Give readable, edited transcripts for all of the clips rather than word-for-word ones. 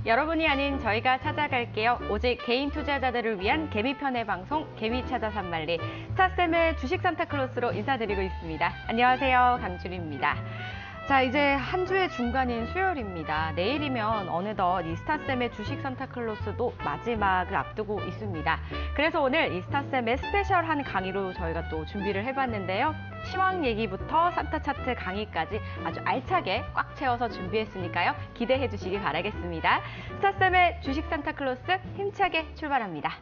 여러분이 아닌 저희가 찾아갈게요. 오직 개인 투자자들을 위한 개미편의 방송 개미 찾아 산말리 스타쌤의 주식 산타클로스로 인사드리고 있습니다. 안녕하세요, 강주리입니다. 자, 이제 한 주의 중간인 수요일입니다. 내일이면 어느덧 이 스타쌤의 주식 산타클로스도 마지막을 앞두고 있습니다. 그래서 오늘 이 스타쌤의 스페셜한 강의로 저희가 또 준비를 해봤는데요. 시황 얘기부터 산타 차트 강의까지 아주 알차게 꽉 채워서 준비했으니까요. 기대해 주시기 바라겠습니다. 스타쌤의 주식 산타클로스 힘차게 출발합니다.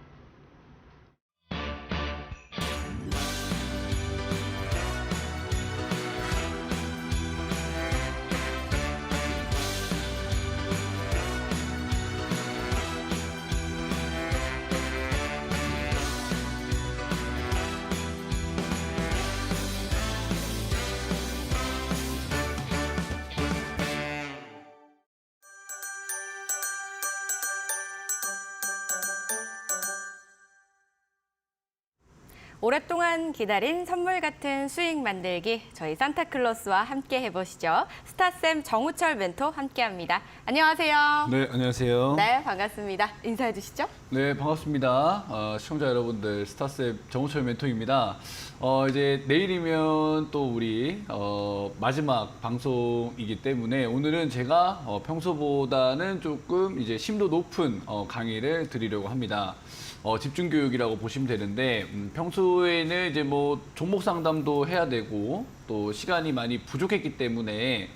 오랫동안 기다린 선물 같은 수익 만들기, 저희 산타클로스와 함께 해보시죠. 스타쌤 정우철 멘토 함께합니다. 안녕하세요. 네, 안녕하세요. 네, 반갑습니다. 인사해 주시죠. 네, 반갑습니다. 시청자 여러분들, 스타쌤 정우철 멘토입니다. 이제 내일이면 또 우리 마지막 방송이기 때문에 오늘은 제가 평소보다는 조금 이제 심도 높은 강의를 드리려고 합니다. 집중 교육이라고 보시면 되는데 평소에는 이제 뭐 종목 상담도 해야 되고 또 시간이 많이 부족했기 때문에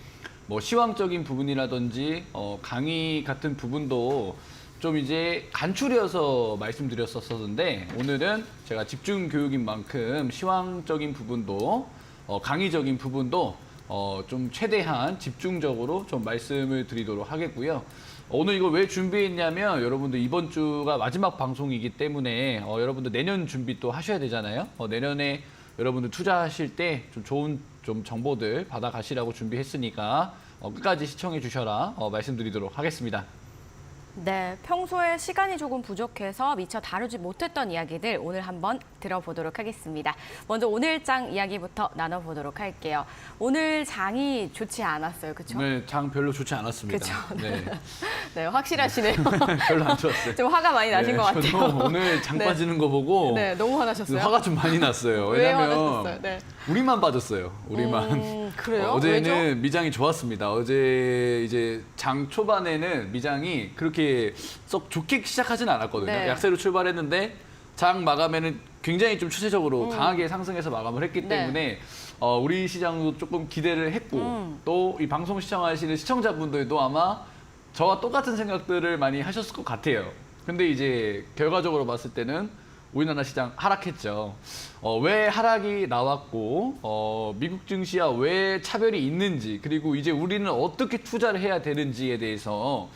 뭐 시황적인 부분이라든지 강의 같은 부분도 좀 이제 간추려서 말씀드렸었는데 오늘은 제가 집중 교육인 만큼 시황적인 부분도 강의적인 부분도 좀 최대한 집중적으로 좀 말씀을 드리도록 하겠고요. 오늘 이걸 왜 준비했냐면 여러분들 이번 주가 마지막 방송이기 때문에 여러분들 내년 준비 또 하셔야 되잖아요. 내년에 여러분들 투자하실 때 좀 좋은 좀 정보들 받아가시라고 준비했으니까 끝까지 시청해 주셔라 말씀드리도록 하겠습니다. 네, 평소에 시간이 조금 부족해서 미처 다루지 못했던 이야기들 오늘 한번 들어보도록 하겠습니다. 먼저 오늘 장 이야기부터 나눠보도록 할게요. 오늘 장이 좋지 않았어요, 그렇죠? 네, 장 별로 좋지 않았습니다. 그렇죠. 네. 네, 확실하시네요. 별로 안 좋았어요. 좀 화가 많이 나신 네, 것 같아요. 저도 오늘 장 네. 빠지는 거 보고 네, 너무 화나셨어요. 화가 좀 많이 났어요. 왜 왜냐면 화나셨어요? 네. 우리만 빠졌어요. 우리만. 그래요? 어제는 왜죠? 미장이 좋았습니다. 어제 이제 장 초반에는 미장이 그렇게 썩 좋게 시작하진 않았거든요. 네. 약세로 출발했는데 장 마감에는 굉장히 좀 추세적으로 강하게 상승해서 마감을 했기 네. 때문에 우리 시장도 조금 기대를 했고 또 이 방송 시청하시는 시청자분들도 아마 저와 똑같은 생각들을 많이 하셨을 것 같아요. 근데 이제 결과적으로 봤을 때는 우리나라 시장 하락했죠. 왜 하락이 나왔고 미국 증시와 왜 차별이 있는지 그리고 이제 우리는 어떻게 투자를 해야 되는지에 대해서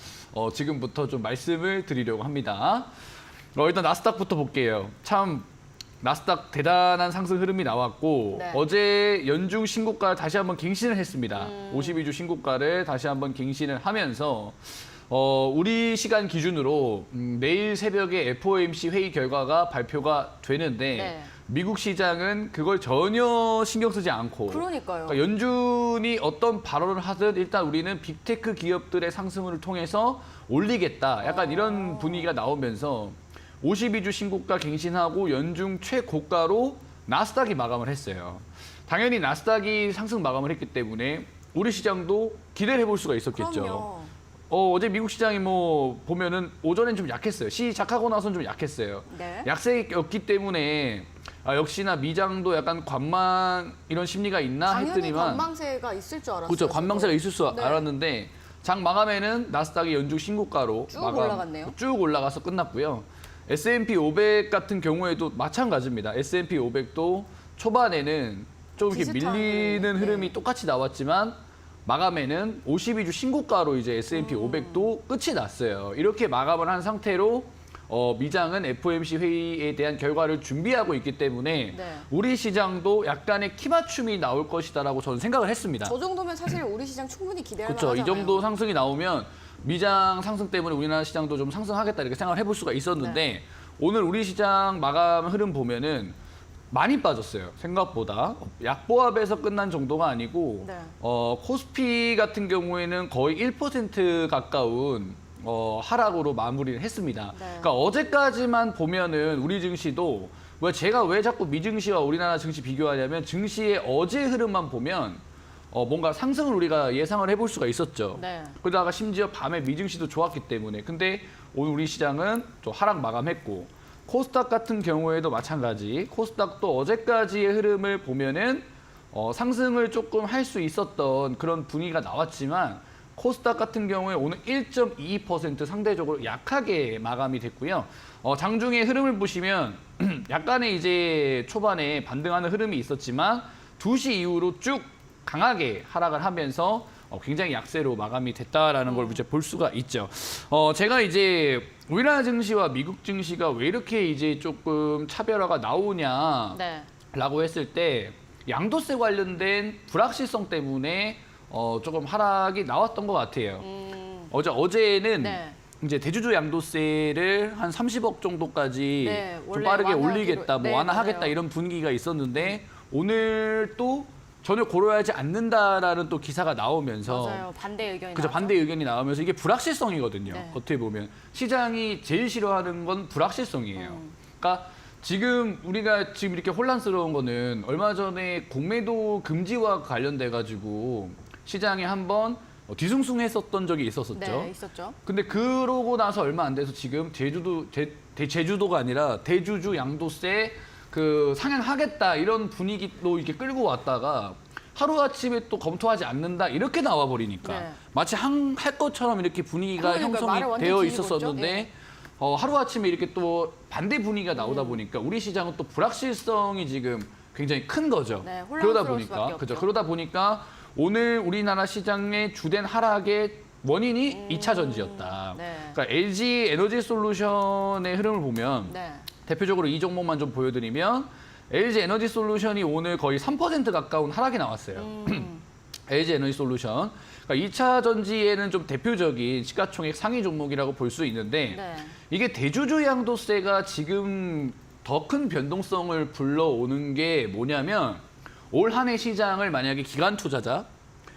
지금부터 좀 말씀을 드리려고 합니다. 일단 나스닥부터 볼게요. 참 나스닥 대단한 상승 흐름이 나왔고 네. 어제 연중 신고가를 다시 한번 갱신을 했습니다. 52주 신고가를 다시 한번 갱신을 하면서 우리 시간 기준으로 내일 새벽에 FOMC 회의 결과가 발표가 되는데 네. 미국 시장은 그걸 전혀 신경 쓰지 않고 그러니까요. 그러니까 연준이 어떤 발언을 하든 일단 우리는 빅테크 기업들의 상승을 통해서 올리겠다. 약간 이런 분위기가 나오면서 52주 신고가 갱신하고 연중 최고가로 나스닥이 마감을 했어요. 당연히 나스닥이 상승 마감을 했기 때문에 우리 시장도 기대를 해볼 수가 있었겠죠. 그럼요. 어제 미국 시장이 뭐 보면은 오전엔 좀 약했어요. 시작하고 나서는 좀 약했어요. 네. 약세였기 때문에 역시나 미장도 약간 관망 이런 심리가 있나 당연히 했더니만 관망세가 있을 줄 알았어요. 그렇죠. 관망세가 있을 수 네. 알았는데 장 마감에는 나스닥이 연중 신고가로 쭉 올라갔네요. 쭉 올라가서 끝났고요. S&P 500 같은 경우에도 마찬가지입니다. S&P 500도 초반에는 좀 이렇게 비슷한, 밀리는 네. 흐름이 똑같이 나왔지만 마감에는 52주 신고가로 이제 S&P 500도 끝이 났어요. 이렇게 마감을 한 상태로 미장은 FOMC 회의에 대한 결과를 준비하고 있기 때문에 네. 우리 시장도 약간의 키맞춤이 나올 것이다라고 저는 생각을 했습니다. 저 정도면 사실 우리 시장 충분히 기대할 그렇죠. 이 만하잖아요. 정도 상승이 나오면 미장 상승 때문에 우리나라 시장도 좀 상승하겠다 이렇게 생각을 해볼 수가 있었는데 오늘 우리 시장 마감 흐름 보면은 많이 빠졌어요. 생각보다. 약보합에서 끝난 정도가 아니고 네. 코스피 같은 경우에는 거의 1% 가까운 하락으로 마무리를 했습니다. 네. 그러니까 어제까지만 보면은 우리 증시도 제가 왜 자꾸 미증시와 우리나라 증시 비교하냐면 증시의 어제 흐름만 보면 뭔가 상승을 우리가 예상을 해볼 수가 있었죠. 네. 그러다가 심지어 밤에 미증시도 좋았기 때문에. 근데 오늘 우리 시장은 좀 하락 마감했고 코스닥 같은 경우에도 마찬가지. 코스닥도 어제까지의 흐름을 보면은 상승을 조금 할 수 있었던 그런 분위기가 나왔지만 코스닥 같은 경우에 오늘 1.22% 상대적으로 약하게 마감이 됐고요. 장중의 흐름을 보시면 약간의 이제 초반에 반등하는 흐름이 있었지만 2시 이후로 쭉 강하게 하락을 하면서 굉장히 약세로 마감이 됐다라는 걸 이제 볼 수가 있죠. 제가 이제 우리나라 증시와 미국 증시가 왜 이렇게 이제 조금 차별화가 나오냐라고 네. 했을 때 양도세 관련된 불확실성 때문에 조금 하락이 나왔던 것 같아요. 어제는 네. 이제 대주주 양도세를 한 30억 정도까지 네, 좀 원래 빠르게 완화하기로- 올리겠다, 뭐 네, 완화하겠다 맞아요. 이런 분위기가 있었는데 오늘 또 전혀 고려하지 않는다라는 또 기사가 나오면서 맞아요. 반대 의견이 그죠, 나왔죠. 반대 의견이 나오면서 이게 불확실성이거든요. 네. 어떻게 보면 시장이 제일 싫어하는 건 불확실성이에요. 그러니까 지금 우리가 지금 이렇게 혼란스러운 거는 얼마 전에 공매도 금지와 관련돼 가지고 시장이 한번 뒤숭숭했었던 적이 있었었죠. 네, 있었죠. 근데 그러고 나서 얼마 안 돼서 지금 제주도가 아니라 대주주 양도세 그 상향하겠다 이런 분위기로 이렇게 끌고 왔다가 하루아침에 또 검토하지 않는다 이렇게 나와 버리니까 네. 마치 할 것처럼 이렇게 분위기가 그러니까 말을 형성이 완전 되어 뒤집어 있었었는데 있죠? 하루아침에 이렇게 또 반대 분위기가 나오다 보니까 우리 시장은 또 불확실성이 지금 굉장히 큰 거죠. 네, 그러다 혼란스러울 보니까 수밖에 그죠. 없죠. 그러다 보니까 오늘 우리나라 시장의 주된 하락의 원인이 2차 전지였다. 네. 그러니까 LG 에너지 솔루션의 흐름을 보면 네. 대표적으로 이 종목만 좀 보여드리면 LG 에너지 솔루션이 오늘 거의 3% 가까운 하락이 나왔어요. LG 에너지 솔루션. 그러니까 2차 전지에는 좀 대표적인 시가총액 상위 종목이라고 볼 수 있는데 네. 이게 대주주 양도세가 지금 더 큰 변동성을 불러오는 게 뭐냐면 올 한 해 시장을 만약에 기관 투자자,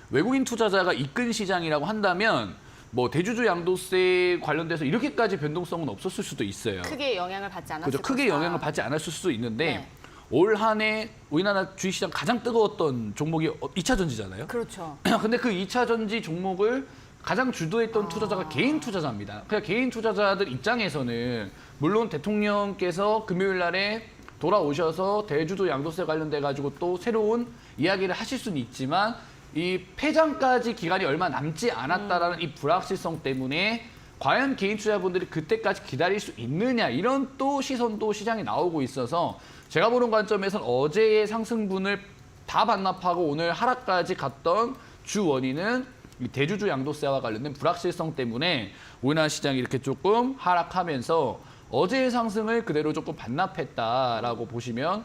외국인 투자자가 이끈 시장이라고 한다면 뭐 대주주 양도세 관련돼서 이렇게까지 변동성은 없었을 수도 있어요. 크게 영향을 받지 않았을 그죠. 크게 것이다. 영향을 받지 않았을 수도 있는데 네. 올 한 해 우리나라 주식시장 가장 뜨거웠던 종목이 2차 전지잖아요. 그렇죠. 근데 그 2차 전지 종목을 가장 주도했던 투자자가 개인 투자자입니다. 그러니까 개인 투자자들 입장에서는 물론 대통령께서 금요일 날에 돌아오셔서 대주주 양도세 관련돼 가지고 또 새로운 이야기를 하실 수는 있지만 이 폐장까지 기간이 얼마 남지 않았다라는 이 불확실성 때문에 과연 개인 투자자분들이 그때까지 기다릴 수 있느냐 이런 또 시선도 시장에 나오고 있어서 제가 보는 관점에서는 어제의 상승분을 다 반납하고 오늘 하락까지 갔던 주 원인은 이 대주주 양도세와 관련된 불확실성 때문에 우리나라 시장이 이렇게 조금 하락하면서 어제의 상승을 그대로 조금 반납했다라고 보시면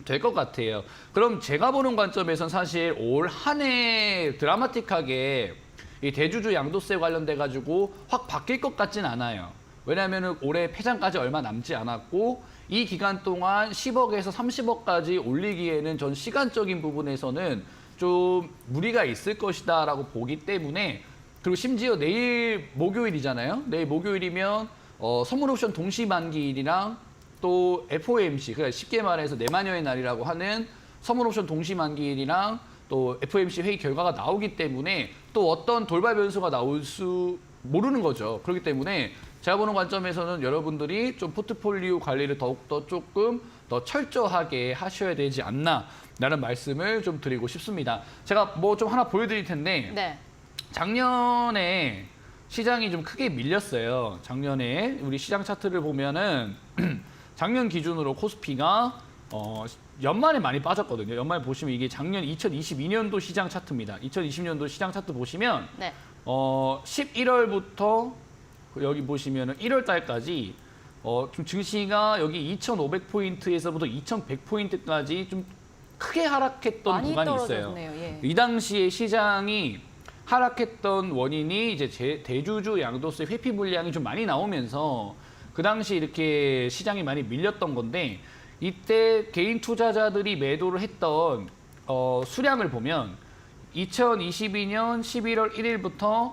될 것 같아요. 그럼 제가 보는 관점에선 사실 올 한 해 드라마틱하게 이 대주주 양도세 관련돼 가지고 확 바뀔 것 같진 않아요. 왜냐하면 올해 폐장까지 얼마 남지 않았고 이 기간 동안 10억에서 30억까지 올리기에는 전 시간적인 부분에서는 좀 무리가 있을 것이다라고 보기 때문에 그리고 심지어 내일 목요일이잖아요. 내일 목요일이면 선물 옵션 동시 만기일이랑 또 FOMC, 그러니까 쉽게 말해서 내마녀의 날이라고 하는 선물 옵션 동시 만기일이랑 또 FOMC 회의 결과가 나오기 때문에 또 어떤 돌발 변수가 나올 수 모르는 거죠. 그렇기 때문에 제가 보는 관점에서는 여러분들이 좀 포트폴리오 관리를 더욱더 조금 더 철저하게 하셔야 되지 않나라는 말씀을 좀 드리고 싶습니다. 제가 뭐 좀 하나 보여드릴 텐데 네. 작년에 시장이 좀 크게 밀렸어요. 작년에 우리 시장 차트를 보면은 작년 기준으로 코스피가 연말에 많이 빠졌거든요. 연말 보시면 이게 작년 2022년도 시장 차트입니다. 2020년도 시장 차트 보시면 네. 11월부터 여기 보시면은 1월 달까지 좀 증시가 여기 2,500포인트에서부터 2,100포인트까지 좀 크게 하락했던 많이 구간이 있어요. 떨어졌네요. 예. 이 당시에 시장이 하락했던 원인이 이제 대주주 양도세 회피 물량이 좀 많이 나오면서 그 당시 이렇게 시장이 많이 밀렸던 건데 이때 개인 투자자들이 매도를 했던 수량을 보면 2022년 11월 1일부터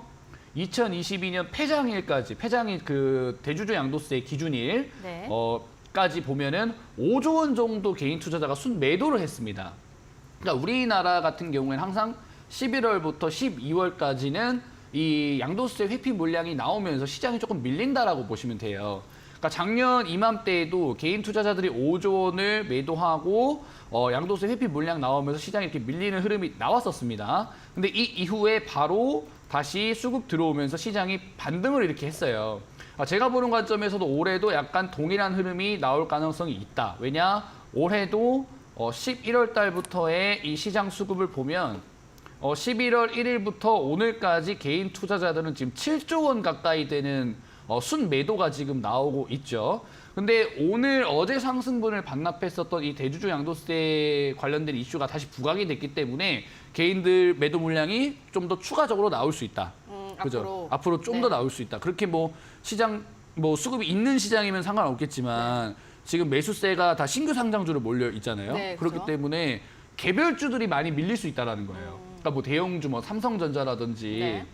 2022년 폐장일까지, 폐장이 그 대주주 양도세 기준일 네. 까지 보면은 5조 원 정도 개인 투자자가 순매도를 했습니다. 그러니까 우리나라 같은 경우에는 항상 11월부터 12월까지는 이 양도세 회피 물량이 나오면서 시장이 조금 밀린다라고 보시면 돼요. 그러니까 작년 이맘때에도 개인 투자자들이 5조 원을 매도하고 양도세 회피 물량 나오면서 시장이 이렇게 밀리는 흐름이 나왔었습니다. 근데 이 이후에 바로 다시 수급 들어오면서 시장이 반등을 이렇게 했어요. 제가 보는 관점에서도 올해도 약간 동일한 흐름이 나올 가능성이 있다. 왜냐? 올해도 11월 달부터의 이 시장 수급을 보면 11월 1일부터 오늘까지 개인 투자자들은 지금 7조 원 가까이 되는 순매도가 지금 나오고 있죠. 근데 오늘 어제 상승분을 반납했었던 이 대주주 양도세 관련된 이슈가 다시 부각이 됐기 때문에 개인들 매도 물량이 좀 더 추가적으로 나올 수 있다. 그죠? 앞으로 좀 더 네. 나올 수 있다. 그렇게 뭐 시장 뭐 수급이 있는 시장이면 상관없겠지만 지금 매수세가 다 신규 상장주로 몰려 있잖아요. 네, 그렇기 그렇죠. 때문에 개별주들이 많이 밀릴 수 있다라는 거예요. 그러니까 뭐 대형주 뭐 삼성전자라든지 네.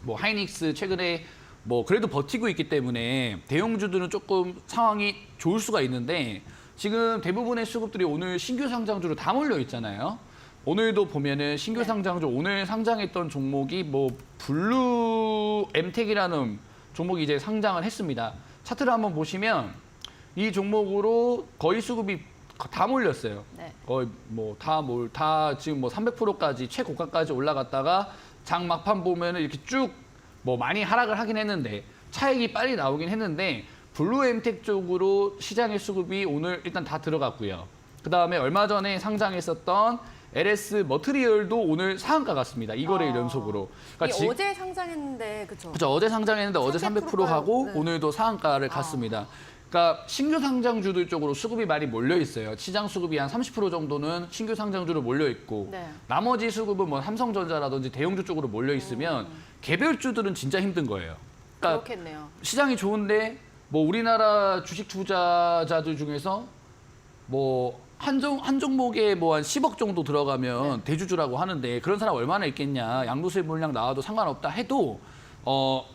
뭐 하이닉스 최근에 뭐 그래도 버티고 있기 때문에 대형주들은 조금 상황이 좋을 수가 있는데 지금 대부분의 수급들이 오늘 신규 상장주로 다 몰려 있잖아요. 오늘도 보면은 신규 네. 상장주 오늘 상장했던 종목이 뭐 블루 엠텍이라는 종목이 이제 상장을 했습니다. 차트를 한번 보시면 이 종목으로 거의 수급이 다 몰렸어요. 네. 거의 뭐 다 지금 뭐 300%까지 최고가까지 올라갔다가 장 막판 보면은 이렇게 쭉 뭐 많이 하락을 하긴 했는데 차익이 빨리 나오긴 했는데 블루엠텍 쪽으로 시장의 수급이 오늘 일단 다 들어갔고요. 그다음에 얼마 전에 상장했었던 LS 머트리얼도 오늘 상한가 갔습니다. 이거래일 연속으로. 이 지- 어제 상장했는데 그렇죠. 그렇죠. 어제 상장했는데 어제 300% 하고 네. 오늘도 상한가를 갔습니다. 그러니까 신규 상장주들 쪽으로 수급이 많이 몰려 있어요. 시장 수급이 한 30% 정도는 신규 상장주로 몰려 있고 네. 나머지 수급은 뭐 삼성전자라든지 대형주 쪽으로 몰려 있으면 개별주들은 진짜 힘든 거예요. 그러니까 그렇겠네요. 시장이 좋은데 뭐 우리나라 주식 투자자들 중에서 뭐 한 종목에 뭐 한 10억 정도 들어가면 대주주라고 하는데 그런 사람 얼마나 있겠냐. 양도세 물량 나와도 상관없다 해도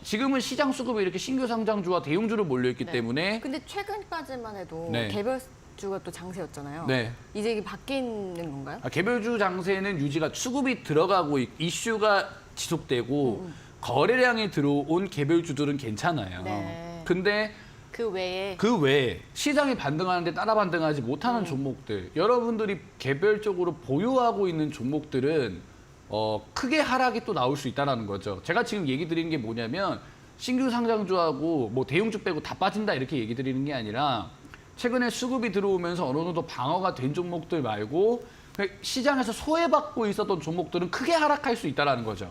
지금은 시장 수급이 이렇게 신규 상장주와 대형주로 몰려 있기 네. 때문에 근데 최근까지만 해도 네. 개별주가 또 장세였잖아요. 네. 이제 이게 바뀌는 건가요? 개별주 장세는 유지가 수급이 들어가고 이슈가 지속되고 거래량이 들어온 개별주들은 괜찮아요. 네. 근데 그 외에 그 외에 시장이 반등하는데 따라 반등하지 못하는 종목들, 여러분들이 개별적으로 보유하고 있는 종목들은 크게 하락이 또 나올 수 있다는 거죠. 제가 지금 얘기 드리는 게 뭐냐면 신규 상장주하고 뭐 대형주 빼고 다 빠진다 이렇게 얘기 드리는 게 아니라 최근에 수급이 들어오면서 어느 정도 방어가 된 종목들 말고 시장에서 소외받고 있었던 종목들은 크게 하락할 수 있다는 거죠.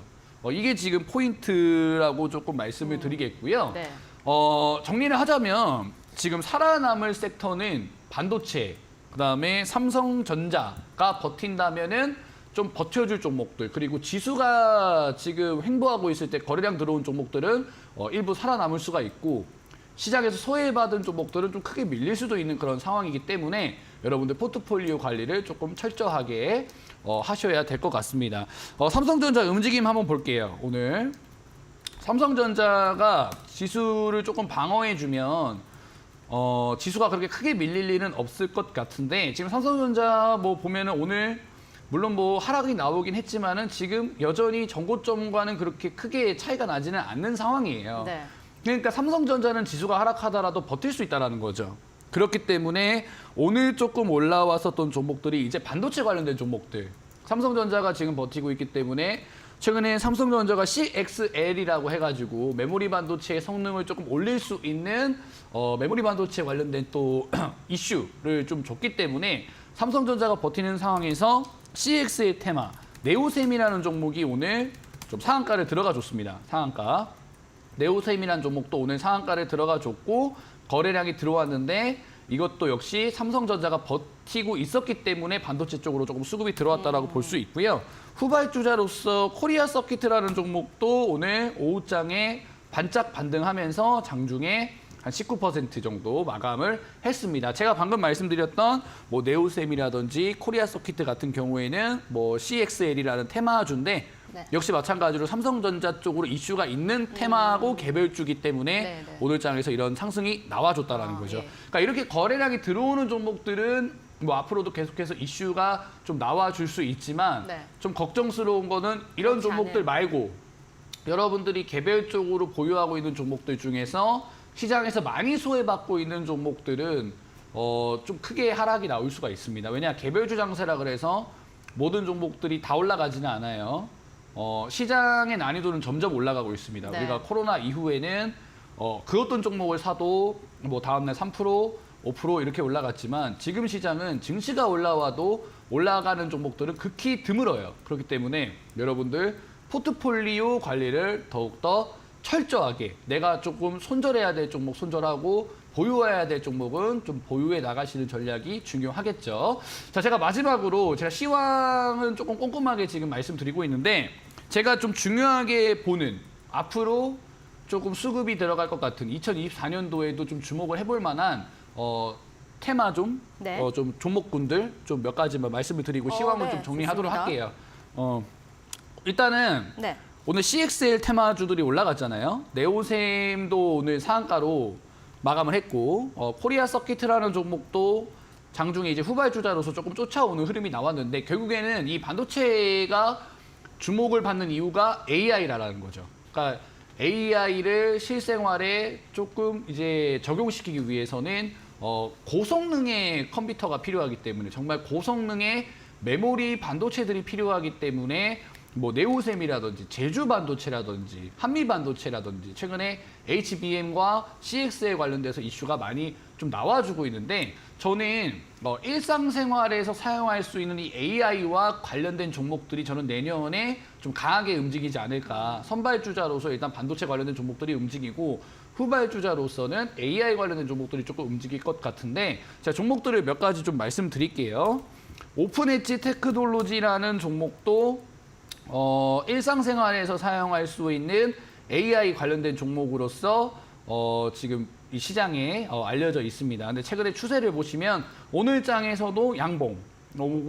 이게 지금 포인트라고 조금 말씀을 드리겠고요. 네. 정리를 하자면 지금 살아남을 섹터는 반도체, 그다음에 삼성전자가 버틴다면은 좀 버텨줄 종목들, 그리고 지수가 지금 횡보하고 있을 때 거래량 들어온 종목들은 일부 살아남을 수가 있고 시장에서 소외받은 종목들은 좀 크게 밀릴 수도 있는 그런 상황이기 때문에 여러분들 포트폴리오 관리를 조금 철저하게 하셔야 될 것 같습니다. 삼성전자 움직임 한번 볼게요. 오늘 삼성전자가 지수를 조금 방어해주면 지수가 그렇게 크게 밀릴 일은 없을 것 같은데 지금 삼성전자 뭐 보면은 오늘 물론 뭐 하락이 나오긴 했지만은 지금 여전히 전고점과는 그렇게 크게 차이가 나지는 않는 상황이에요. 네. 그러니까 삼성전자는 지수가 하락하더라도 버틸 수 있다는 거죠. 그렇기 때문에 오늘 조금 올라왔었던 종목들이 이제 반도체 관련된 종목들. 삼성전자가 지금 버티고 있기 때문에 최근에 삼성전자가 CXL이라고 해가지고 메모리 반도체의 성능을 조금 올릴 수 있는 메모리 반도체 관련된 또 이슈를 좀 줬기 때문에 삼성전자가 버티는 상황에서 CX의 테마, 네오셈이라는 종목이 오늘 좀 상한가를 들어가 줬습니다. 상한가. 네오셈이라는 종목도 오늘 상한가를 들어가 줬고 거래량이 들어왔는데 이것도 역시 삼성전자가 버티고 있었기 때문에 반도체 쪽으로 조금 수급이 들어왔다라고 볼 수 있고요. 후발주자로서 코리아 서킷이라는 종목도 오늘 오후장에 반짝 반등하면서 장중에 한 19% 정도 마감을 했습니다. 제가 방금 말씀드렸던 뭐 네오셈이라든지 코리아 서킷 같은 경우에는 뭐 CXL이라는 테마주인데 네. 역시 마찬가지로 삼성전자 쪽으로 이슈가 있는 테마하고 개별주기 때문에 네, 네. 오늘 장에서 이런 상승이 나와줬다라는 거죠. 예. 그러니까 이렇게 거래량이 들어오는 종목들은 뭐 앞으로도 계속해서 이슈가 좀 나와줄 수 있지만 네. 좀 걱정스러운 거는 이런 그렇지 종목들 않은. 말고 여러분들이 개별적으로 보유하고 있는 종목들 중에서 시장에서 많이 소외받고 있는 종목들은 좀 크게 하락이 나올 수가 있습니다. 왜냐 개별주 장세라 그래서 모든 종목들이 다 올라가지는 않아요. 시장의 난이도는 점점 올라가고 있습니다. 네. 우리가 코로나 이후에는 그 어떤 종목을 사도 뭐 다음날 3%, 5% 이렇게 올라갔지만 지금 시장은 증시가 올라와도 올라가는 종목들은 극히 드물어요. 그렇기 때문에 여러분들 포트폴리오 관리를 더욱더 철저하게 내가 조금 손절해야 될 종목 손절하고 보유해야 될 종목은 좀 보유해 나가시는 전략이 중요하겠죠. 자, 제가 마지막으로 제가 시황은 조금 꼼꼼하게 지금 말씀드리고 있는데 제가 좀 중요하게 보는 앞으로 조금 수급이 들어갈 것 같은 2024년도에도 좀 주목을 해볼 만한 테마 좀 네. 좀 종목군들 좀 몇 가지만 말씀을 드리고 시황을 네, 좀 정리하도록 좋습니다. 할게요. 일단은 네. 오늘 CXL 테마주들이 올라갔잖아요. 네오셈도 오늘 상한가로 마감을 했고 코리아 서킷이라는 종목도 장중에 이제 후발주자로서 조금 쫓아오는 흐름이 나왔는데 결국에는 이 반도체가 주목을 받는 이유가 AI라는 거죠. 그러니까 AI를 실생활에 조금 이제 적용시키기 위해서는 고성능의 컴퓨터가 필요하기 때문에 정말 고성능의 메모리 반도체들이 필요하기 때문에 뭐 네오셈이라든지 제주 반도체라든지 한미 반도체라든지 최근에 HBM과 CX에 관련돼서 이슈가 많이 좀 나와주고 있는데 저는 일상생활에서 사용할 수 있는 이 AI와 관련된 종목들이 저는 내년에 좀 강하게 움직이지 않을까. 선발주자로서 일단 반도체 관련된 종목들이 움직이고 후발주자로서는 AI 관련된 종목들이 조금 움직일 것 같은데 제가 종목들을 몇 가지 좀 말씀드릴게요. 오픈엣지 테크놀로지라는 종목도 일상생활에서 사용할 수 있는 AI 관련된 종목으로서 지금 이 시장에 알려져 있습니다. 근데 최근에 추세를 보시면 오늘 장에서도 양봉,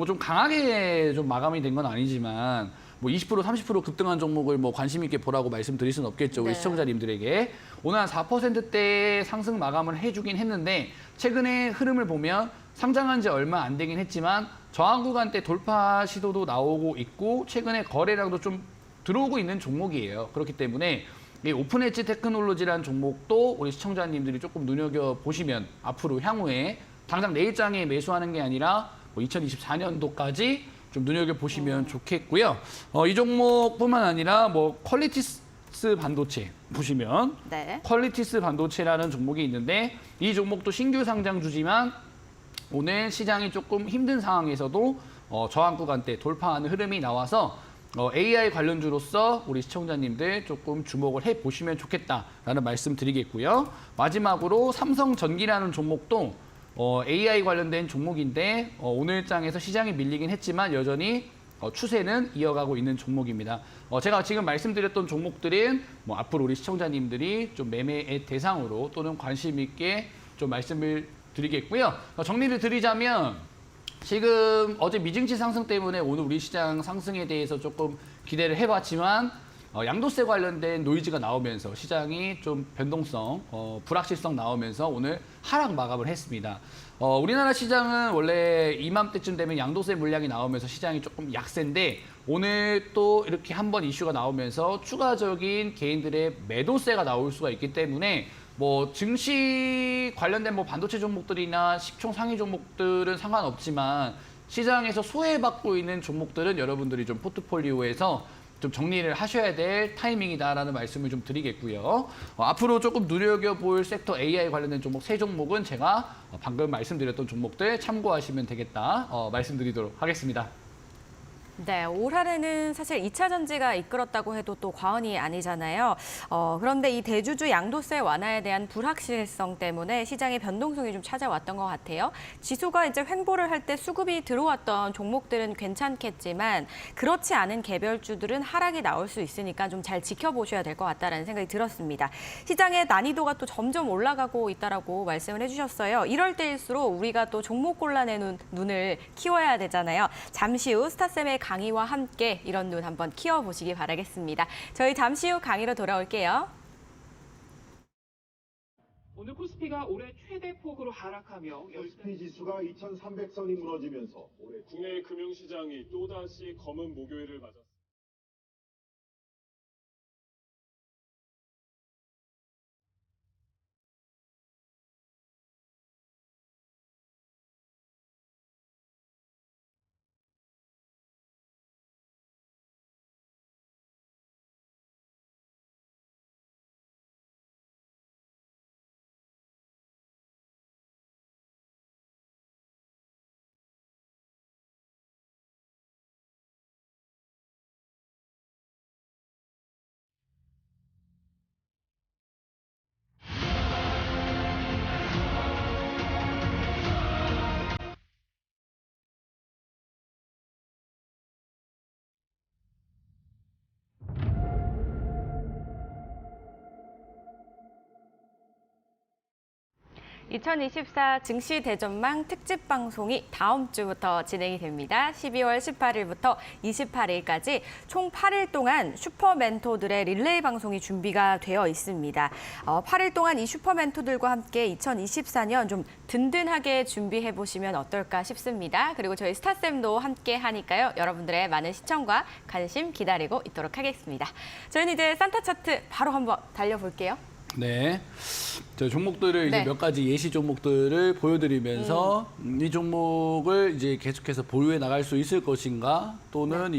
좀 강하게 좀 마감이 된 건 아니지만 뭐 20% 30% 급등한 종목을 뭐 관심 있게 보라고 말씀드릴 수는 없겠죠. 우리 네. 시청자님들에게. 오늘 한 4%대 상승 마감을 해주긴 했는데 최근에 흐름을 보면 상장한 지 얼마 안 되긴 했지만 저항 구간대 돌파 시도도 나오고 있고 최근에 거래량도 좀 들어오고 있는 종목이에요. 그렇기 때문에 이 오픈엣지 테크놀로지라는 종목도 우리 시청자님들이 조금 눈여겨보시면 앞으로 향후에 당장 내일장에 매수하는 게 아니라 뭐 2024년도까지 좀 눈여겨보시면 좋겠고요. 이 종목뿐만 아니라 뭐 퀄리티스 반도체 보시면 네. 퀄리티스 반도체라는 종목이 있는데 이 종목도 신규 상장주지만 오늘 시장이 조금 힘든 상황에서도 저항 구간대 돌파하는 흐름이 나와서 AI 관련주로서 우리 시청자님들 조금 주목을 해보시면 좋겠다라는 말씀 드리겠고요. 마지막으로 삼성전기라는 종목도 AI 관련된 종목인데 오늘 장에서 시장이 밀리긴 했지만 여전히 추세는 이어가고 있는 종목입니다. 제가 지금 말씀드렸던 종목들은 뭐 앞으로 우리 시청자님들이 좀 매매의 대상으로 또는 관심 있게 좀 말씀을 드리겠고요. 정리를 드리자면 지금 어제 미증시 상승 때문에 오늘 우리 시장 상승에 대해서 조금 기대를 해봤지만 양도세 관련된 노이즈가 나오면서 시장이 좀 변동성, 불확실성 나오면서 오늘 하락 마감을 했습니다. 우리나라 시장은 원래 이맘때쯤 되면 양도세 물량이 나오면서 시장이 조금 약세인데 오늘 또 이렇게 한번 이슈가 나오면서 추가적인 개인들의 매도세가 나올 수가 있기 때문에 뭐 증시 관련된 뭐 반도체 종목들이나 시총 상위 종목들은 상관없지만 시장에서 소외받고 있는 종목들은 여러분들이 좀 포트폴리오에서 좀 정리를 하셔야 될 타이밍이다라는 말씀을 좀 드리겠고요. 앞으로 조금 눈여겨볼 섹터 AI 관련된 종목 세 종목은 제가 방금 말씀드렸던 종목들 참고하시면 되겠다 말씀드리도록 하겠습니다. 네, 올 한해는 사실 2차 전지가 이끌었다고 해도 또 과언이 아니잖아요. 그런데 이 대주주 양도세 완화에 대한 불확실성 때문에 시장의 변동성이 좀 찾아왔던 것 같아요. 지수가 이제 횡보를 할 때 수급이 들어왔던 종목들은 괜찮겠지만 그렇지 않은 개별주들은 하락이 나올 수 있으니까 좀 잘 지켜보셔야 될 것 같다라는 생각이 들었습니다. 시장의 난이도가 또 점점 올라가고 있다라고 말씀을 해주셨어요. 이럴 때일수록 우리가 또 종목 골라내는 눈을 키워야 되잖아요. 잠시 후 스타쌤의 강의와 함께 이런 눈 한번 키워보시기 바라겠습니다. 저희 잠시 후 강의로 돌아올게요. 오늘 코스피가 올해 최대 폭으로 하락하며 코스피 지수가 2,300선이 무너지면서 올해 국내 금융시장이 또다시 검은 목요일을 맞았습니다. (2024) 증시 대전망 특집 방송이 다음 주부터 진행이 됩니다. 12월 18일부터 28일까지 총 8일 동안 슈퍼멘토들의 릴레이 방송이 준비가 되어 있습니다. 8일 동안 이 슈퍼멘토들과 함께 2024년 좀 든든하게 준비해 보시면 어떨까 싶습니다. 그리고 저희 스타쌤도 함께 하니까요. 여러분들의 많은 시청과 관심 기다리고 있도록 하겠습니다. 저희는 이제 산타 차트 바로 한번 달려볼게요. 네. 저 종목들을 네. 이제 몇 가지 예시 종목들을 보여드리면서 이 종목을 이제 계속해서 보유해 나갈 수 있을 것인가 또는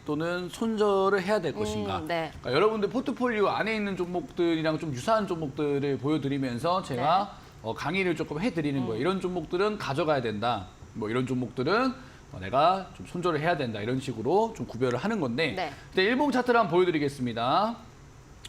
또는 손절을 해야 될 것인가. 네. 그러니까 여러분들 포트폴리오 안에 있는 종목들이랑 좀 유사한 종목들을 보여드리면서 제가 강의를 조금 해드리는 거예요. 이런 종목들은 가져가야 된다. 뭐 이런 종목들은 내가 좀 손절을 해야 된다. 이런 식으로 좀 구별을 하는 건데. 네. 네, 일봉 차트를 한번 보여드리겠습니다.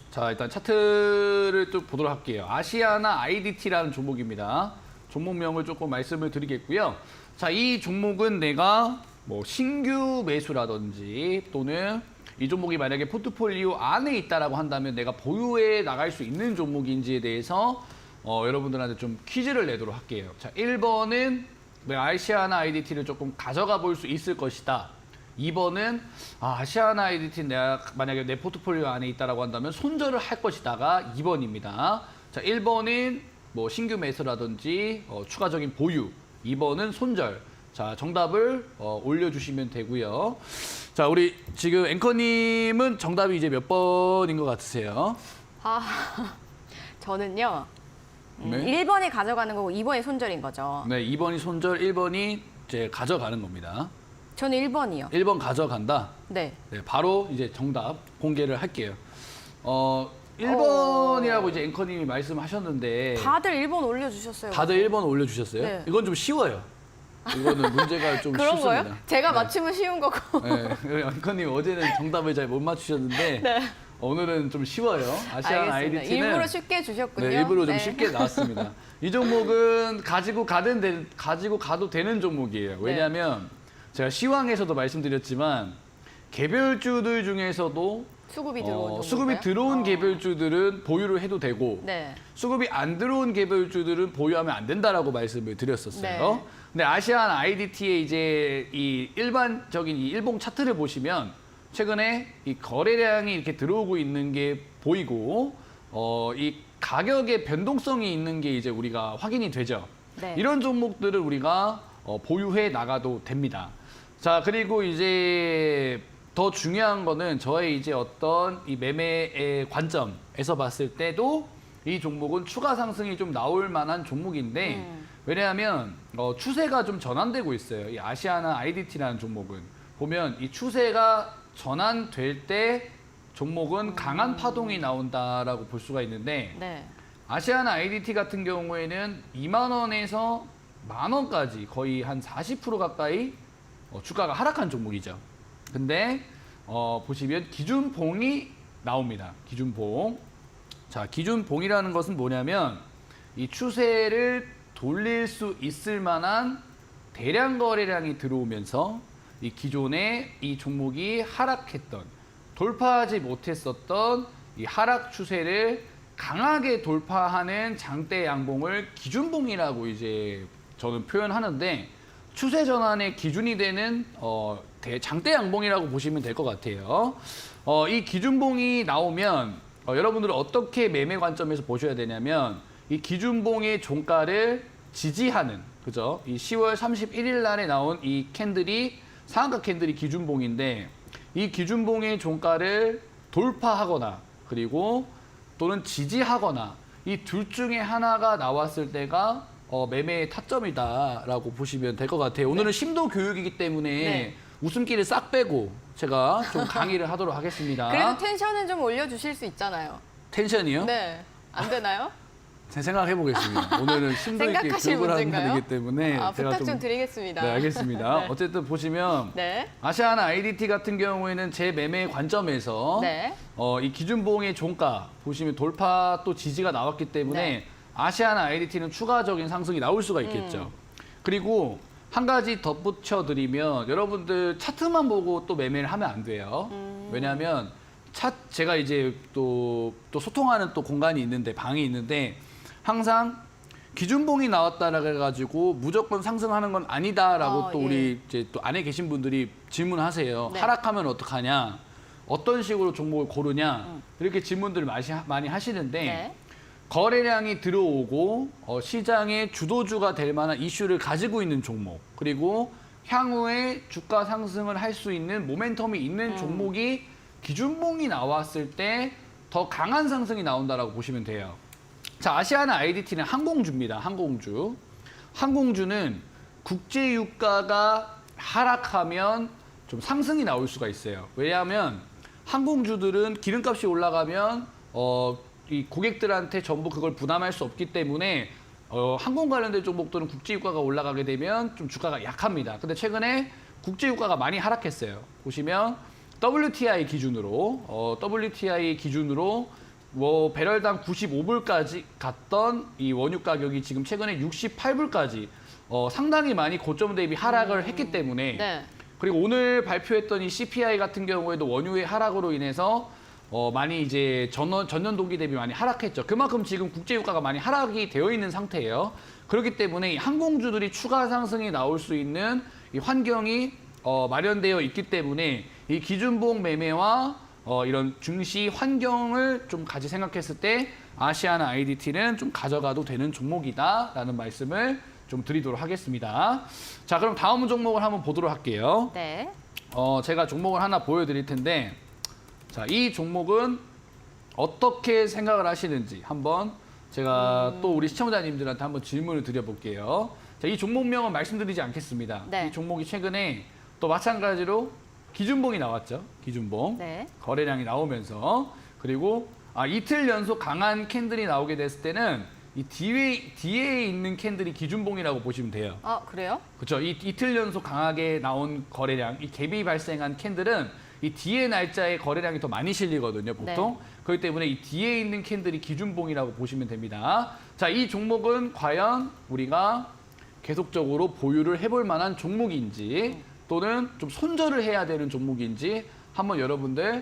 자, 일단 차트를 또 보도록 할게요. 아시아나 IDT라는 종목입니다. 종목명을 조금 말씀을 드리겠고요. 자, 이 종목은 내가 뭐 신규 매수라든지 또는 이 종목이 만약에 포트폴리오 안에 있다라고 한다면 내가 보유해 나갈 수 있는 종목인지에 대해서 여러분들한테 좀 퀴즈를 내도록 할게요. 자, 1번은 아시아나 IDT를 조금 가져가 볼 수 있을 것이다. 2번은 아시아나 IDT는 내가 만약에 내 포트폴리오 안에 있다라고 한다면 손절을 할 것이다가 2번입니다. 자, 1번은 뭐 신규 매수라든지 추가적인 보유, 2번은 손절. 자, 정답을 올려주시면 되고요. 자, 우리 지금 앵커님은 정답이 이제 몇 번인 것 같으세요? 저는요. 네. 1번이 가져가는 거고 2번이 손절인 거죠. 네, 2번이 손절, 1번이 이제 가져가는 겁니다. 저는 1번이요. 1번 가져간다. 네. 네, 바로 이제 정답 공개를 할게요. 1번이라고 이제 앵커님이 말씀하셨는데 다들 1번 올려주셨어요. 다들 1번 올려주셨어요? 네. 이건 좀 쉬워요. 이거는 문제가 좀 그런 쉽습니다. 거요? 제가 맞추면 쉬운 거고. 네, 앵커님 어제는 정답을 잘 못 맞추셨는데 네. 오늘은 좀 쉬워요. 아시안 알겠습니다. IDT는 일부러 쉽게 주셨군요. 네, 일부러 좀 네. 쉽게 나왔습니다. 이 종목은 가지고 가도 되는 종목이에요. 왜냐하면 제가 시황에서도 말씀드렸지만 개별주들 중에서도 수급이 들어온 수급이 들어온 개별주들은 보유를 해도 되고 네. 수급이 안 들어온 개별주들은 보유하면 안 된다라고 말씀을 드렸었어요. 네. 근데 아시안 IDT의 이제 이 일반적인 이 일봉 차트를 보시면 최근에 이 거래량이 이렇게 들어오고 있는 게 보이고 이 가격의 변동성이 있는 게 이제 우리가 확인이 되죠. 네. 이런 종목들을 우리가 보유해 나가도 됩니다. 자, 그리고 이제 더 중요한 거는 저의 이제 어떤 이 매매의 관점에서 봤을 때도 이 종목은 추가 상승이 좀 나올 만한 종목인데 왜냐하면 추세가 좀 전환되고 있어요. 이 아시아나 IDT라는 종목은 보면 이 추세가 전환될 때 종목은 강한 파동이 나온다라고 볼 수가 있는데 네. 아시아나 IDT 같은 경우에는 2만 원에서 10,000원까지 거의 한 40% 가까이 주가가 하락한 종목이죠. 근데 보시면 기준봉이 나옵니다. 기준봉. 자, 기준봉이라는 것은 뭐냐면 이 추세를 돌릴 수 있을 만한 대량 거래량이 들어오면서 이 기존에 이 종목이 하락했던, 돌파하지 못했었던 이 하락 추세를 강하게 돌파하는 장대 양봉을 기준봉이라고 이제 저는 표현하는데, 추세 전환의 기준이 되는 장대 양봉이라고 보시면 될 것 같아요. 이 기준봉이 나오면 여러분들은 어떻게 매매 관점에서 보셔야 되냐면, 이 기준봉의 종가를 지지하는, 그죠? 이 10월 31일 날에 나온 이 캔들이 상한가 캔들이 기준봉인데, 이 기준봉의 종가를 돌파하거나 그리고 또는 지지하거나 이 둘 중에 하나가 나왔을 때가 매매의 타점이다라고 보시면 될 것 같아요. 오늘은 심도 교육이기 때문에 네. 웃음기를 싹 빼고 제가 좀 강의를 하도록 하겠습니다. 그래도 텐션은 좀 올려주실 수 있잖아요. 텐션이요? 네. 안 되나요? 제 생각해 보겠습니다. 오늘은 심도 있게 생각하실 교육을 하는 문제인가요? 날이기 때문에 아, 제가 부탁 좀 드리겠습니다. 네, 알겠습니다. 네. 어쨌든 보시면 네. 아시아나 IDT 같은 경우에는 제 매매 관점에서 네. 이 기준봉의 종가 보시면 돌파 또 지지가 나왔기 때문에 네. 아시아나 IDT는 추가적인 상승이 나올 수가 있겠죠. 그리고 한 가지 덧붙여 드리면 여러분들 차트만 보고 또 매매를 하면 안 돼요. 왜냐하면 제가 이제 또 소통하는 또 공간이 있는데, 방이 있는데, 항상 기준봉이 나왔다라 그래가지고 무조건 상승하는 건 아니다라고 또 예. 우리 이제 또 안에 계신 분들이 질문하세요. 네. 하락하면 어떡하냐? 어떤 식으로 종목을 고르냐? 이렇게 질문들을 많이 하시는데, 네. 거래량이 들어오고 시장의 주도주가 될 만한 이슈를 가지고 있는 종목, 그리고 향후에 주가 상승을 할 수 있는 모멘텀이 있는 종목이 기준봉이 나왔을 때 더 강한 상승이 나온다라고 보시면 돼요. 자, 아시아나 IDT는 항공주입니다. 항공주. 항공주는 국제 유가가 하락하면 좀 상승이 나올 수가 있어요. 왜냐하면 항공주들은 기름값이 올라가면 이 고객들한테 전부 그걸 부담할 수 없기 때문에 항공 관련된 종목들은 국제 유가가 올라가게 되면 좀 주가가 약합니다. 근데 최근에 국제 유가가 많이 하락했어요. 보시면 WTI 기준으로 뭐 배럴당 95불까지 갔던 이 원유 가격이 지금 최근에 68불까지 상당히 많이 고점 대비 하락을 했기 때문에, 네. 그리고 오늘 발표했던 이 CPI 같은 경우에도 원유의 하락으로 인해서 많이 이제 전년 동기 대비 많이 하락했죠. 그만큼 지금 국제 유가가 많이 하락이 되어 있는 상태예요. 그렇기 때문에 이 항공주들이 추가 상승이 나올 수 있는 이 환경이 마련되어 있기 때문에 이 기준봉 매매와 이런 증시 환경을 좀 같이 생각했을 때 아시아나 IDT는 좀 가져가도 되는 종목이다라는 말씀을 좀 드리도록 하겠습니다. 자, 그럼 다음 종목을 한번 보도록 할게요. 네. 제가 종목을 하나 보여드릴 텐데, 자, 이 종목은 어떻게 생각을 하시는지 한번 제가 또 우리 시청자님들한테 한번 질문을 드려볼게요. 자, 이 종목명은 말씀드리지 않겠습니다. 네. 이 종목이 최근에 또 마찬가지로 기준봉이 나왔죠. 기준봉. 네. 거래량이 나오면서, 그리고 이틀 연속 강한 캔들이 나오게 됐을 때는 이 뒤에 있는 캔들이 기준봉이라고 보시면 돼요. 아, 그래요? 그렇죠. 이 이틀 연속 강하게 나온 거래량, 이 갭이 발생한 캔들은 이 뒤에 날짜에 거래량이 더 많이 실리거든요, 보통. 그렇기 때문에 이 뒤에 있는 캔들이 기준봉이라고 보시면 됩니다. 자, 이 종목은 과연 우리가 계속적으로 보유를 해볼 만한 종목인지, 또는 좀 손절을 해야 되는 종목인지 한번 여러분들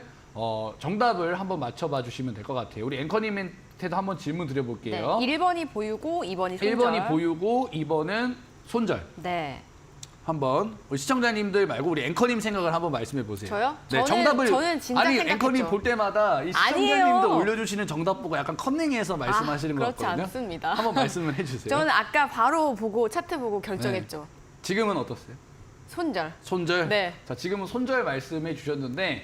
정답을 한번 맞춰봐 주시면 될 것 같아요. 우리 앵커님한테도 한번 질문 드려볼게요. 네. 1번이 보유고 2번이 손절. 1번이 보유고 2번은 손절. 네. 한번 우리 시청자님들 말고 우리 앵커님 생각을 한번 말씀해 보세요. 저요? 네, 정답을 저는 진짜 아니 생각했죠. 앵커님 볼 때마다 이 시청자님들 아니에요. 올려주시는 정답 보고 약간 컨닝해서 말씀하시는 것 그렇지 같거든요. 않습니다. 한번 말씀을 해주세요. 저는 아까 바로 보고 차트 보고 결정했죠. 지금은 어떻어요? 손절. 손절. 네. 자, 지금은 손절 말씀해 주셨는데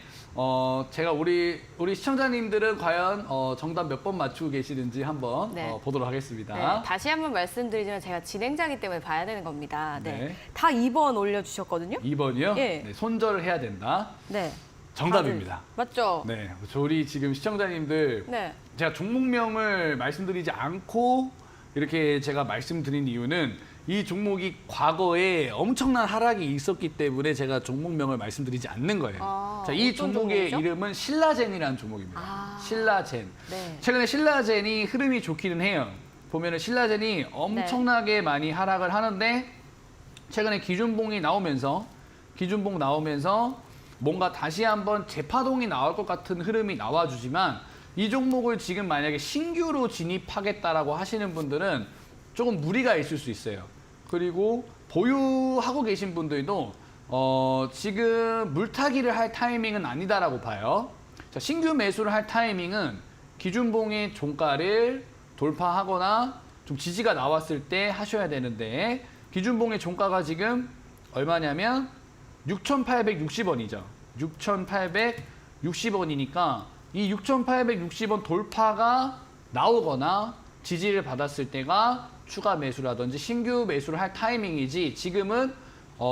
제가 우리 시청자님들은 과연 정답 몇 번 맞추고 계시는지 한번 네. 보도록 하겠습니다. 네, 다시 한번 말씀드리지만 제가 진행자이기 때문에 봐야 되는 겁니다. 네. 네. 다 2번 올려주셨거든요. 2번이요? 예. 네, 손절을 해야 된다. 네. 정답입니다. 다들 맞죠? 네, 우리 지금 시청자님들 네. 제가 종목명을 말씀드리지 않고 이렇게 제가 말씀드린 이유는 이 종목이 과거에 엄청난 하락이 있었기 때문에 제가 종목명을 말씀드리지 않는 거예요. 아, 자, 이 어떤 종목의 종목이죠? 이름은 신라젠이라는 종목입니다. 아. 신라젠. 네. 최근에 신라젠이 흐름이 좋기는 해요. 보면은 신라젠이 엄청나게 많이 하락을 하는데 최근에 기준봉 나오면서 뭔가 다시 한번 재파동이 나올 것 같은 흐름이 나와주지만 이 종목을 지금 만약에 신규로 진입하겠다라고 하시는 분들은 조금 무리가 있을 수 있어요. 그리고 보유하고 계신 분들도 지금 물타기를 할 타이밍은 아니다라고 봐요. 자, 신규 매수를 할 타이밍은 기준봉의 종가를 돌파하거나 좀 지지가 나왔을 때 하셔야 되는데 기준봉의 종가가 지금 얼마냐면 6,860원이죠. 6,860원이니까 이 6,860원 돌파가 나오거나 지지를 받았을 때가 추가 매수라든지 신규 매수를 할 타이밍이지 지금은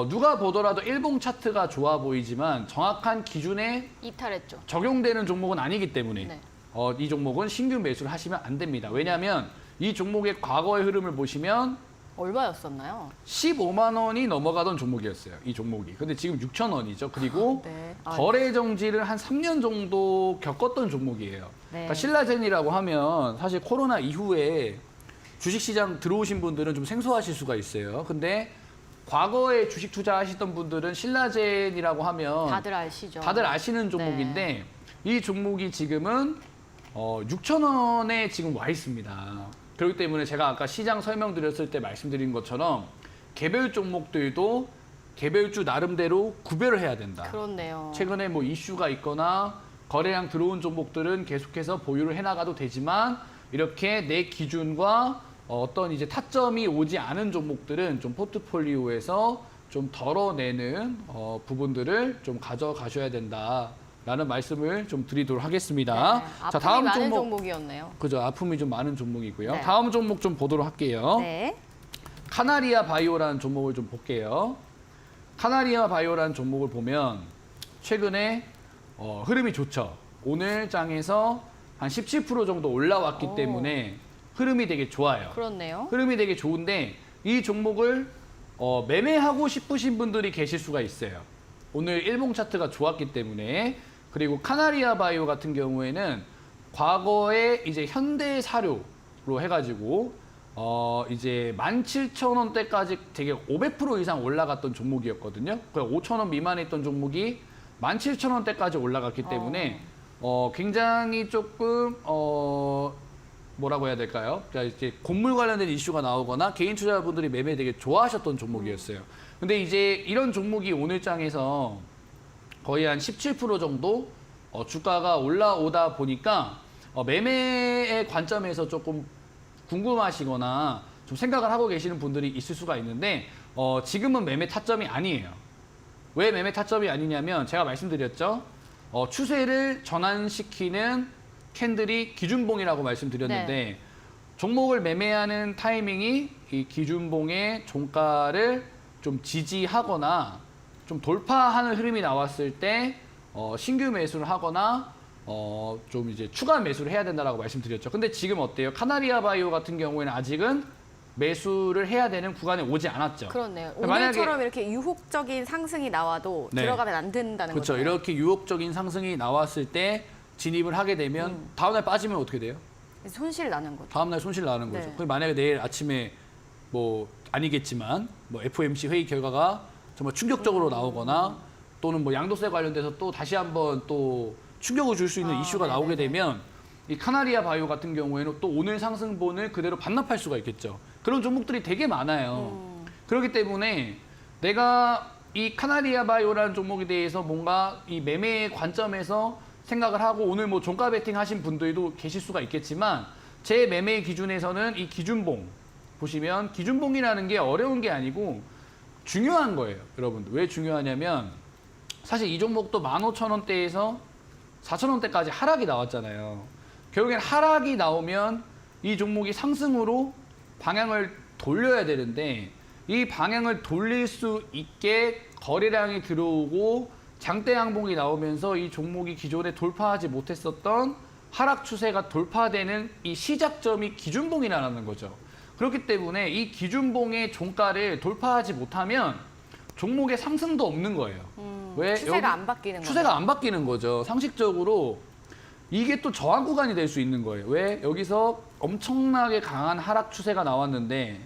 누가 보더라도 일봉 차트가 좋아 보이지만 정확한 기준에 이탈했죠. 적용되는 종목은 아니기 때문에 네. 이 종목은 신규 매수를 하시면 안 됩니다. 왜냐하면 이 종목의 과거의 흐름을 보시면 얼마였었나요? 15만 원이 넘어가던 종목이었어요. 이 종목이. 근데 지금 6천 원이죠. 그리고 네. 거래 정지를 한 3년 정도 겪었던 종목이에요. 네. 그러니까 신라젠이라고 하면 사실 코로나 이후에 주식시장 들어오신 분들은 좀 생소하실 수가 있어요. 근데 과거에 주식 투자하시던 분들은 신라젠이라고 하면 다들 아시죠? 다들 아시는 종목인데 이 종목이 지금은 6천 원에 지금 와 있습니다. 그렇기 때문에 제가 아까 시장 설명드렸을 때 말씀드린 것처럼 개별 종목들도 개별주 나름대로 구별을 해야 된다. 그렇네요. 최근에 뭐 이슈가 있거나 거래량 들어온 종목들은 계속해서 보유를 해나가도 되지만 이렇게 내 기준과 어떤 이제 타점이 오지 않은 종목들은 좀 포트폴리오에서 좀 덜어내는 부분들을 좀 가져가셔야 된다라는 말씀을 좀 드리도록 하겠습니다. 네. 아픔이 많은 종목이었네요. 그죠. 아픔이 좀 많은 종목이고요. 네. 다음 종목 좀 보도록 할게요. 네. 카나리아 바이오라는 종목을 좀 볼게요. 카나리아 바이오라는 종목을 보면 최근에 흐름이 좋죠. 오늘 장에서 한 17% 정도 올라왔기 오. 때문에 흐름이 되게 좋아요. 그렇네요. 흐름이 되게 좋은데 이 종목을 매매하고 싶으신 분들이 계실 수가 있어요. 오늘 일봉 차트가 좋았기 때문에. 그리고 카나리아 바이오 같은 경우에는 과거에 이제 현대 사료로 해가지고 이제 17,000원대까지 되게 500% 이상 올라갔던 종목이었거든요. 그러니까 5,000원 미만에 있던 종목이 17,000원대까지 올라갔기 때문에 굉장히 조금 뭐라고 해야 될까요? 그러니까 이제 곡물 관련된 이슈가 나오거나 개인 투자자분들이 매매 되게 좋아하셨던 종목이었어요. 근데 이제 이런 종목이 오늘 장에서 거의 한 17% 정도 주가가 올라오다 보니까 매매의 관점에서 조금 궁금하시거나 좀 생각을 하고 계시는 분들이 있을 수가 있는데 지금은 매매 타점이 아니에요. 왜 매매 타점이 아니냐면 제가 말씀드렸죠. 추세를 전환시키는 캔들이 기준봉이라고 말씀드렸는데 종목을 매매하는 타이밍이 이 기준봉의 종가를 좀 지지하거나 좀 돌파하는 흐름이 나왔을 때 신규 매수를 하거나 좀 이제 추가 매수를 해야 된다라고 말씀드렸죠. 근데 지금 어때요? 카나리아 바이오 같은 경우에는 아직은 매수를 해야 되는 구간에 오지 않았죠. 그렇네요. 만약에 오늘처럼 이렇게 유혹적인 상승이 나와도 네. 들어가면 안 된다는 그렇죠. 거죠. 이렇게 유혹적인 상승이 나왔을 때 진입을 하게 되면 다음날 빠지면 어떻게 돼요? 손실 나는 거죠. 다음날 손실 나는 거죠. 네. 그럼 만약에 내일 아침에 뭐 아니겠지만 뭐 FOMC 회의 결과가 정말 충격적으로 나오거나 또는 뭐 양도세 관련돼서 또 다시 한번 또 충격을 줄 수 있는 이슈가 나오게 되면 이 카나리아 바이오 같은 경우에는 또 오늘 상승분을 그대로 반납할 수가 있겠죠. 그런 종목들이 되게 많아요. 그렇기 때문에 내가 이 카나리아 바이오라는 종목에 대해서 뭔가 이 매매의 관점에서 생각을 하고 오늘 뭐 종가 베팅 하신 분들도 계실 수가 있겠지만 제 매매 기준에서는 이 기준봉 보시면 기준봉이라는 게 어려운 게 아니고 중요한 거예요. 여러분들. 왜 중요하냐면 사실 이 종목도 15,000원대에서 4,000원대까지 하락이 나왔잖아요. 결국엔 하락이 나오면 이 종목이 상승으로 방향을 돌려야 되는데 이 방향을 돌릴 수 있게 거래량이 들어오고 장대 양봉이 나오면서 이 종목이 기존에 돌파하지 못했었던 하락 추세가 돌파되는 이 시작점이 기준봉이라는 거죠. 그렇기 때문에 이 기준봉의 종가를 돌파하지 못하면 종목의 상승도 없는 거예요. 왜? 추세가 안 바뀌는 거죠. 추세가 안 바뀌는 거죠. 상식적으로 이게 또 저항 구간이 될 수 있는 거예요. 왜? 여기서 엄청나게 강한 하락 추세가 나왔는데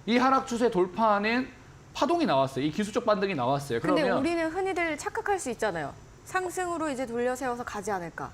이 하락 추세 돌파하는 파동이 나왔어요. 이 기술적 반등이 나왔어요. 근데 그러면 우리는 흔히들 착각할 수 있잖아요. 상승으로 이제 돌려 세워서 가지 않을까.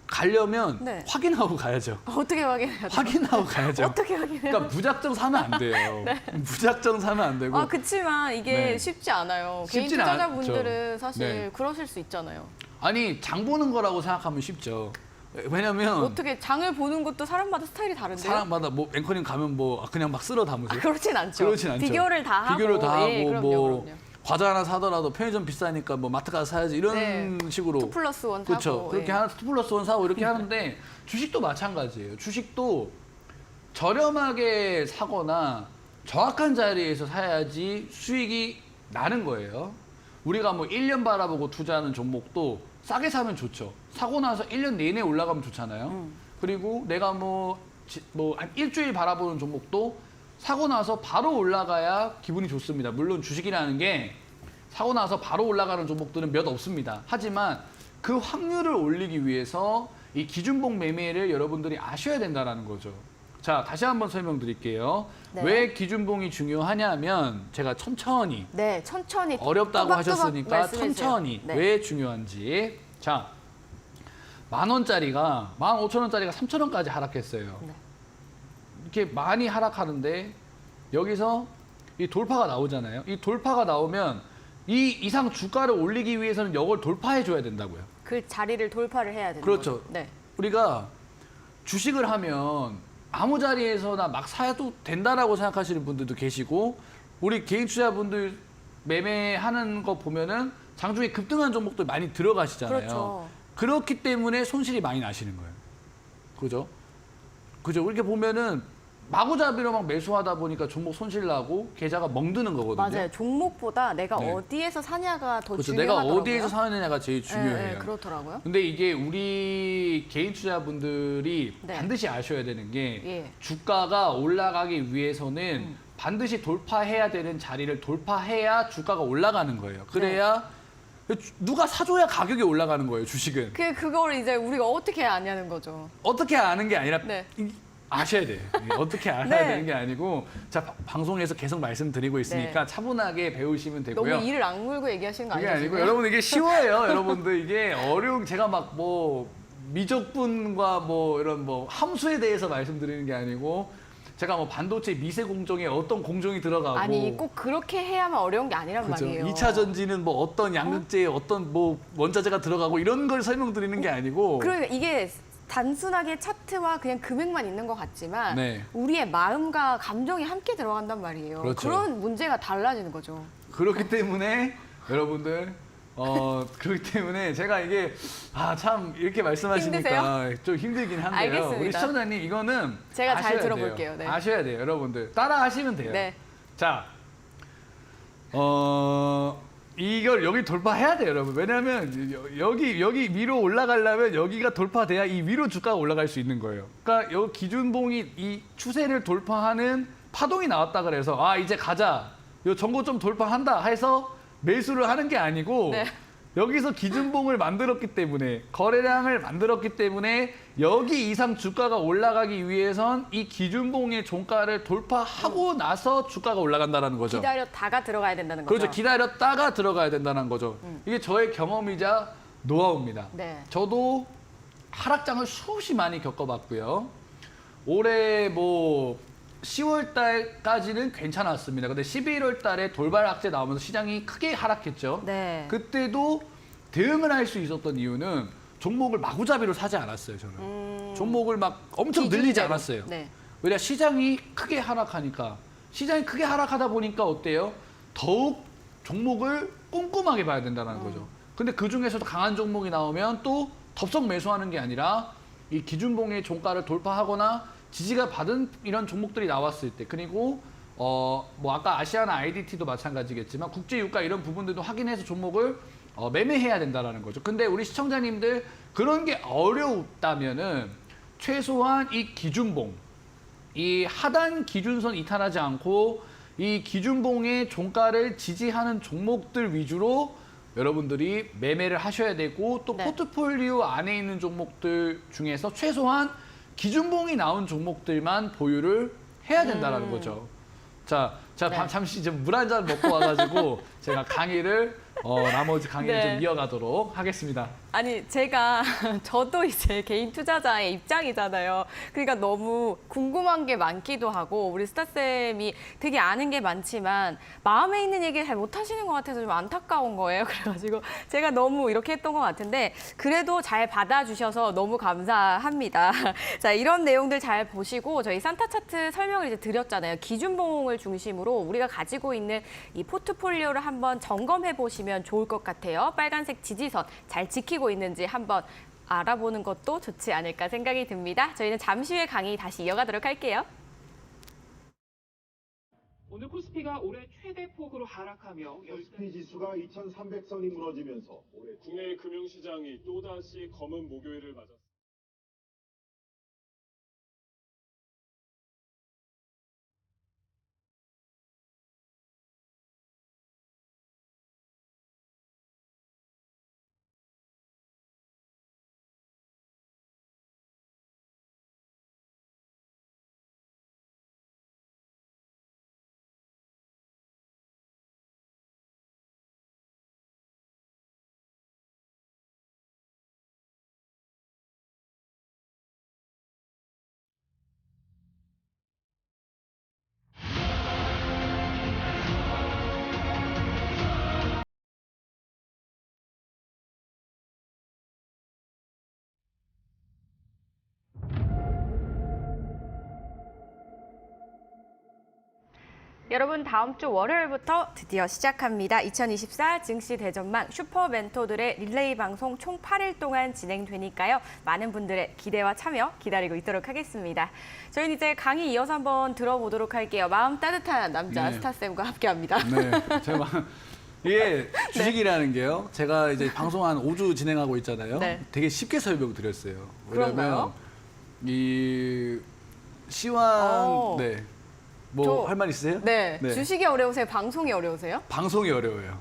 가려면 네. 확인하고 가야죠. 어떻게 확인해야 돼요? 확인하고 가야죠. 어떻게 확인해요? 그러니까 무작정 사면 안 돼요. 무작정 사면 안 되고. 아, 그치만 이게 네. 쉽지 않아요. 개인 쉽지는 투자자분들은 않죠. 사실 네. 그러실 수 있잖아요. 아니 장 보는 거라고 생각하면 쉽죠. 왜냐면 어떻게 장을 보는 것도 사람마다 스타일이 다른데요? 사람마다 뭐 앵커님 가면 뭐 그냥 막 쓸어 담으세요. 그렇진 않죠. 그렇진 않죠. 비교를 다 하고. 비교를 다 하고 예, 그럼요, 뭐 그럼요. 과자 하나 사더라도 편의점 비싸니까 뭐 마트 가서 사야지 이런 네. 식으로 2+1 사고. 그렇죠. 그렇게 예. 하나 2+1 사고 이렇게 하는데 주식도 마찬가지예요. 주식도 저렴하게 사거나 정확한 자리에서 사야지 수익이 나는 거예요. 우리가 뭐 1년 바라보고 투자하는 종목도 싸게 사면 좋죠. 사고 나서 1년 내내 올라가면 좋잖아요. 그리고 내가 한 일주일 바라보는 종목도 사고 나서 바로 올라가야 기분이 좋습니다. 물론 주식이라는 게 사고 나서 바로 올라가는 종목들은 몇 없습니다. 하지만 그 확률을 올리기 위해서 이 기준봉 매매를 여러분들이 아셔야 된다는 거죠. 자, 다시 한번 설명드릴게요. 네. 왜 기준봉이 중요하냐면 제가 천천히 네, 천천히 어렵다고 또박또박 하셨으니까 말씀해 주세요. 천천히 네. 왜 중요한지. 자, 10,000원짜리가 15,000원짜리가 3,000원까지 하락했어요. 네. 이렇게 많이 하락하는데 여기서 이 돌파가 나오잖아요. 이 돌파가 나오면 이 이상 주가를 올리기 위해서는 이걸 돌파해 줘야 된다고요. 그 자리를 돌파를 해야 되는 그렇죠. 거죠. 네. 우리가 주식을 하면 아무 자리에서나 막 사도 된다라고 생각하시는 분들도 계시고 우리 개인 투자분들 매매하는 거 보면은 장중에 급등한 종목들 많이 들어가시잖아요. 그렇죠. 그렇기 때문에 손실이 많이 나시는 거예요. 그죠? 그죠? 이렇게 보면은 마구잡이로 막 매수하다 보니까 종목 손실 나고 계좌가 멍드는 거거든요. 맞아요. 종목보다 내가 네. 어디에서 사냐가 더 그렇죠. 내가 중요하더라고요. 어디에서 사느냐가 제일 중요해요. 네, 네, 그렇더라고요. 근데 이게 우리 개인 투자분들이 네. 반드시 아셔야 되는 게 예. 주가가 올라가기 위해서는 반드시 돌파해야 되는 자리를 돌파해야 주가가 올라가는 거예요. 그래야 누가 사줘야 가격이 올라가는 거예요, 주식은. 그걸 이제 우리가 어떻게 아냐는 거죠. 어떻게 아는 게 아니라 네. 아셔야 돼요. 이게 어떻게 알아야 네. 되는 게 아니고 자 방송에서 계속 말씀드리고 있으니까 차분하게 배우시면 되고요. 너무 이를 악물고 얘기하시는 거 그게 아니죠? 아니고 지금? 여러분 이게 쉬워요. 여러분들 이게 어려운 제가 막 뭐 미적분과 뭐 이런 뭐 함수에 대해서 말씀드리는 게 아니고 제가 뭐 반도체 미세 공정에 어떤 공정이 들어가고 아니 꼭 그렇게 해야만 어려운 게 아니란 그죠. 말이에요. 2차 전지는 뭐 어떤 양극재에 어떤 뭐 원자재가 들어가고 이런 걸 설명드리는 게 아니고 그러니까 이게 단순하게 차트와 그냥 금액만 있는 것 같지만 네. 우리의 마음과 감정이 함께 들어간단 말이에요. 그렇죠. 런 문제가 달라지는 거죠. 그렇기 때문에 여러분들 그렇기 때문에 제가 이게 참 이렇게 말씀하시니까 좀 힘들긴 한데요. 알겠습니다. 우리 시청자님 이거는 제가 잘 아셔야 들어볼게요. 돼요. 네. 아셔야 돼요, 여러분들. 따라 하시면 돼요. 네. 자, 이걸 여기 돌파해야 돼요, 여러분. 왜냐하면 여기 위로 올라가려면 여기가 돌파돼야 이 위로 주가가 올라갈 수 있는 거예요. 그러니까 여기 기준봉이 이 추세를 돌파하는 파동이 나왔다 그래서 이제 가자. 요 전고점 돌파한다 해서 매수를 하는 게 아니고 네. 여기서 기준봉을 만들었기 때문에 거래량을 만들었기 때문에 여기 이상 주가가 올라가기 위해선 이 기준봉의 종가를 돌파하고 나서 주가가 올라간다는 거죠. 기다렸다가 들어가야 된다는 거죠. 그렇죠. 기다렸다가 들어가야 된다는 거죠. 이게 저의 경험이자 노하우입니다. 네. 저도 하락장을 수없이 많이 겪어봤고요. 올해 뭐 10월 달까지는 괜찮았습니다. 근데 11월 달에 돌발 악재 나오면서 시장이 크게 하락했죠. 네. 그때도 대응을 할 수 있었던 이유는 종목을 마구잡이로 사지 않았어요, 저는. 종목을 막 엄청 늘리지 기준대로. 않았어요. 네. 왜냐 시장이 크게 하락하니까 시장이 크게 하락하다 보니까 어때요? 더욱 종목을 꼼꼼하게 봐야 된다는 거죠. 근데 그 중에서도 강한 종목이 나오면 또 덥석 매수하는 게 아니라 이 기준봉의 종가를 돌파하거나 지지가 받은 이런 종목들이 나왔을 때 그리고 뭐 아까 아시아나 IDT도 마찬가지겠지만 국제 유가 이런 부분들도 확인해서 종목을 매매해야 된다는 거죠. 근데 우리 시청자님들 그런 게 어렵다면은 최소한 이 기준봉 이 하단 기준선 이탈하지 않고 이 기준봉의 종가를 지지하는 종목들 위주로 여러분들이 매매를 하셔야 되고 또 네. 포트폴리오 안에 있는 종목들 중에서 최소한 기준봉이 나온 종목들만 보유를 해야 된다는 거죠. 자, 네. 잠시 좀 물 한 잔 먹고 와가지고 제가 강의를 나머지 강의를 네. 좀 이어가도록 하겠습니다. 아니 제가 저도 이제 개인 투자자의 입장이잖아요. 그러니까 너무 궁금한 게 많기도 하고 우리 스타쌤이 되게 아는 게 많지만 마음에 있는 얘기 잘 못하시는 것 같아서 좀 안타까운 거예요. 그래가지고 제가 너무 이렇게 했던 것 같은데 그래도 잘 받아주셔서 너무 감사합니다. 자, 이런 내용들 잘 보시고 저희 산타 차트 설명을 이제 드렸잖아요. 기준봉을 중심으로 우리가 가지고 있는 이 포트폴리오를 한번 점검해 보시면 좋을 것 같아요. 빨간색 지지선 잘 지키고 있는지 한번 알아보는 것도 좋지 않을까 생각이 듭니다. 저희는 잠시 후에 강의 다시 이어가도록 할게요. 오늘 코스피가 올해 최대 폭으로 하락하며 코스피 지수가 2300선이 무너지면서 올해 국내 금융시장이 또다시 검은 목요일을 맞았습니다. 여러분 다음 주 월요일부터 드디어 시작합니다. 2024 증시 대전망 슈퍼 멘토들의 릴레이 방송 총 8일 동안 진행되니까요. 많은 분들의 기대와 참여 기다리고 있도록 하겠습니다. 저희는 이제 강의 이어서 한번 들어보도록 할게요. 마음 따뜻한 남자 네. 스타쌤과 함께합니다. 네, 제가 이게 주식이라는 게요. 제가 이제 방송 한 5주 진행하고 있잖아요. 네. 되게 쉽게 설명드렸어요. 그런가요? 이 시황 오. 네. 뭐 저- 할 말 있으세요? 네, 주식이 어려우세요? 방송이 어려우세요? 방송이 어려워요.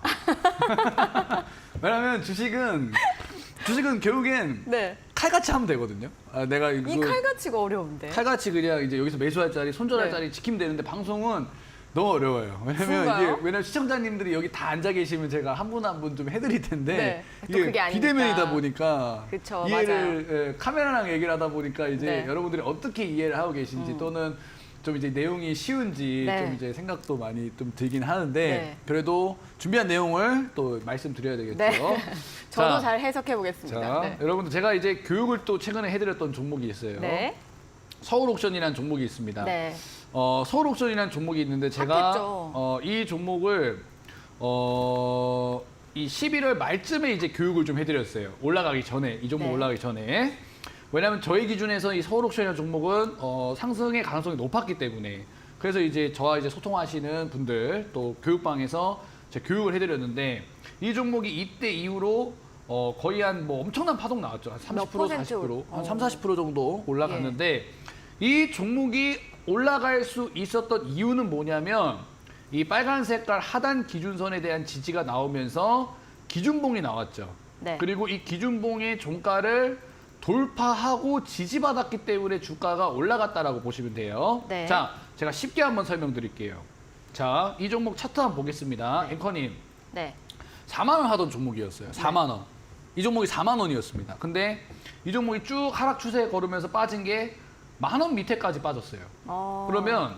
왜냐면 주식은 결국엔 네. 칼같이 하면 되거든요. 아, 내가 이거 이 칼같이가 어려운데. 칼같이 그냥 이제 여기서 매수할 자리, 손절할 네. 자리 지키면 되는데 방송은 너무 어려워요. 그런가요? 왜냐면 시청자님들이 여기 다 앉아 계시면 제가 한 분 한 분 좀 해드릴 텐데 네, 또 이게 그게 아니니까. 비대면이다 보니까 그쵸, 이해를 예, 카메라랑 얘기를 하다 보니까 이제 네. 여러분들이 어떻게 이해를 하고 계신지 또는 좀 이제 내용이 쉬운지 네. 좀 이제 생각도 많이 좀 들긴 하는데 네. 그래도 준비한 내용을 또 말씀드려야 되겠죠. 네. 저도 자, 잘 해석해 보겠습니다. 자, 네. 여러분들 제가 이제 교육을 또 최근에 해드렸던 종목이 있어요. 네. 서울옥션이라는 종목이 있습니다. 네. 서울옥션이라는 종목이 있는데 제가 핫했죠. 이 종목을 이 11월 말쯤에 이제 교육을 좀 해드렸어요. 올라가기 전에 이 종목 네. 올라가기 전에 왜냐하면 저희 기준에서 이 서울옥션이라는 종목은 상승의 가능성이 높았기 때문에 그래서 이제 저와 이제 소통하시는 분들 또 교육방에서 제가 교육을 해드렸는데 이 종목이 이때 이후로 거의 한 뭐 엄청난 파동 나왔죠. 한 30%, 몇 퍼센트 40%, 한 어. 3, 40% 정도 올라갔는데 이 종목이 올라갈 수 있었던 이유는 뭐냐면 이 빨간 색깔 하단 기준선에 대한 지지가 나오면서 기준봉이 나왔죠. 네. 그리고 이 기준봉의 종가를 돌파하고 지지받았기 때문에 주가가 올라갔다라고 보시면 돼요. 네. 자, 제가 쉽게 한번 설명드릴게요. 자, 이 종목 차트 한번 보겠습니다. 앵커님, 네. 4만 원 하던 종목이었어요. 4만 원. 이 종목이 4만 원이었습니다. 근데 이 종목이 쭉 하락 추세에 걸으면서 빠진 게 10,000원 밑에까지 빠졌어요. 그러면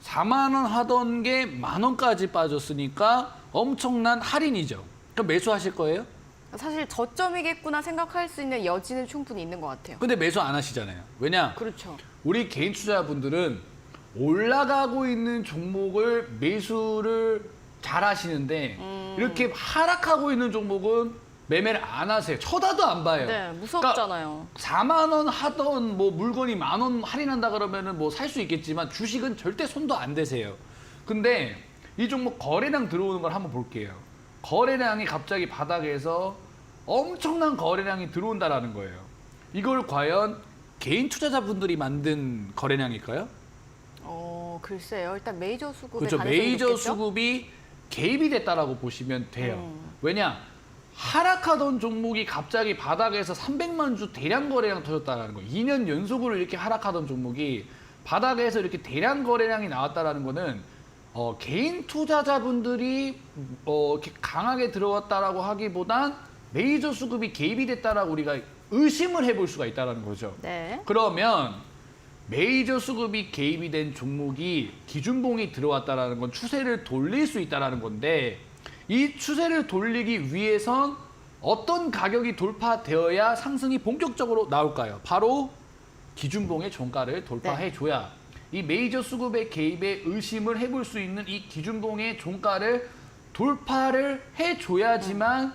4만 원 하던 게 10,000원까지 빠졌으니까 엄청난 할인이죠. 그럼 매수하실 거예요? 사실 저점이겠구나 생각할 수 있는 여지는 충분히 있는 것 같아요. 근데 매수 안 하시잖아요. 왜냐? 그렇죠. 우리 개인 투자자분들은 올라가고 있는 종목을 매수를 잘 하시는데 이렇게 하락하고 있는 종목은 매매를 안 하세요. 쳐다도 안 봐요. 네, 무섭잖아요. 4만 원 하던 뭐 물건이 10,000원 할인한다 그러면은 뭐 살 수 있겠지만 주식은 절대 손도 안 대세요. 근데 이 종목 거래량 들어오는 걸 한번 볼게요. 거래량이 갑자기 바닥에서 엄청난 거래량이 들어온다라는 거예요. 이걸 과연 개인 투자자분들이 만든 거래량일까요? 글쎄요. 일단 메이저 수급의 그렇죠. 가능성이 메이저 높겠죠? 수급이 개입이 됐다라고 보시면 돼요. 왜냐? 하락하던 종목이 갑자기 바닥에서 300만 주 대량 거래량 터졌다라는 거. 2년 연속으로 이렇게 하락하던 종목이 바닥에서 이렇게 대량 거래량이 나왔다라는 거는 개인 투자자분들이 이렇게 강하게 들어왔다라고 하기보단 메이저 수급이 개입이 됐다라고 우리가 의심을 해볼 수가 있다라는 거죠. 네. 그러면 메이저 수급이 개입이 된 종목이 기준봉이 들어왔다라는 건 추세를 돌릴 수 있다라는 건데 이 추세를 돌리기 위해선 어떤 가격이 돌파되어야 상승이 본격적으로 나올까요? 바로 기준봉의 종가를 돌파해줘야 이 메이저 수급의 개입에 의심을 해볼 수 있는 이 기준봉의 종가를 돌파를 해줘야지만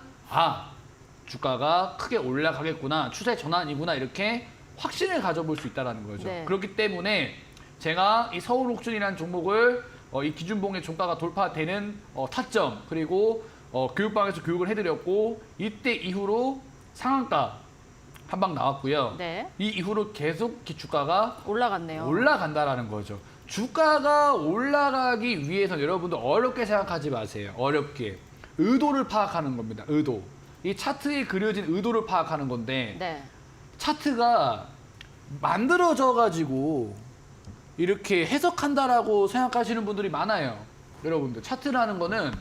주가가 크게 올라가겠구나, 추세 전환이구나 이렇게 확신을 가져볼 수 있다는 거죠. 네. 그렇기 때문에 제가 이 서울옥준이라는 종목을 이 기준봉의 종가가 돌파되는 타점 그리고 교육방에서 교육을 해드렸고 이때 이후로 상한가 한 방 나왔고요. 네. 이 이후로 계속 주가가 올라갔네요. 올라간다라는 거죠. 주가가 올라가기 위해서는 여러분들 어렵게 생각하지 마세요. 어렵게. 의도를 파악하는 겁니다. 의도. 이 차트에 그려진 의도를 파악하는 건데 네. 차트가 만들어져 가지고 이렇게 해석한다라고 생각하시는 분들이 많아요. 여러분들 차트라는 거는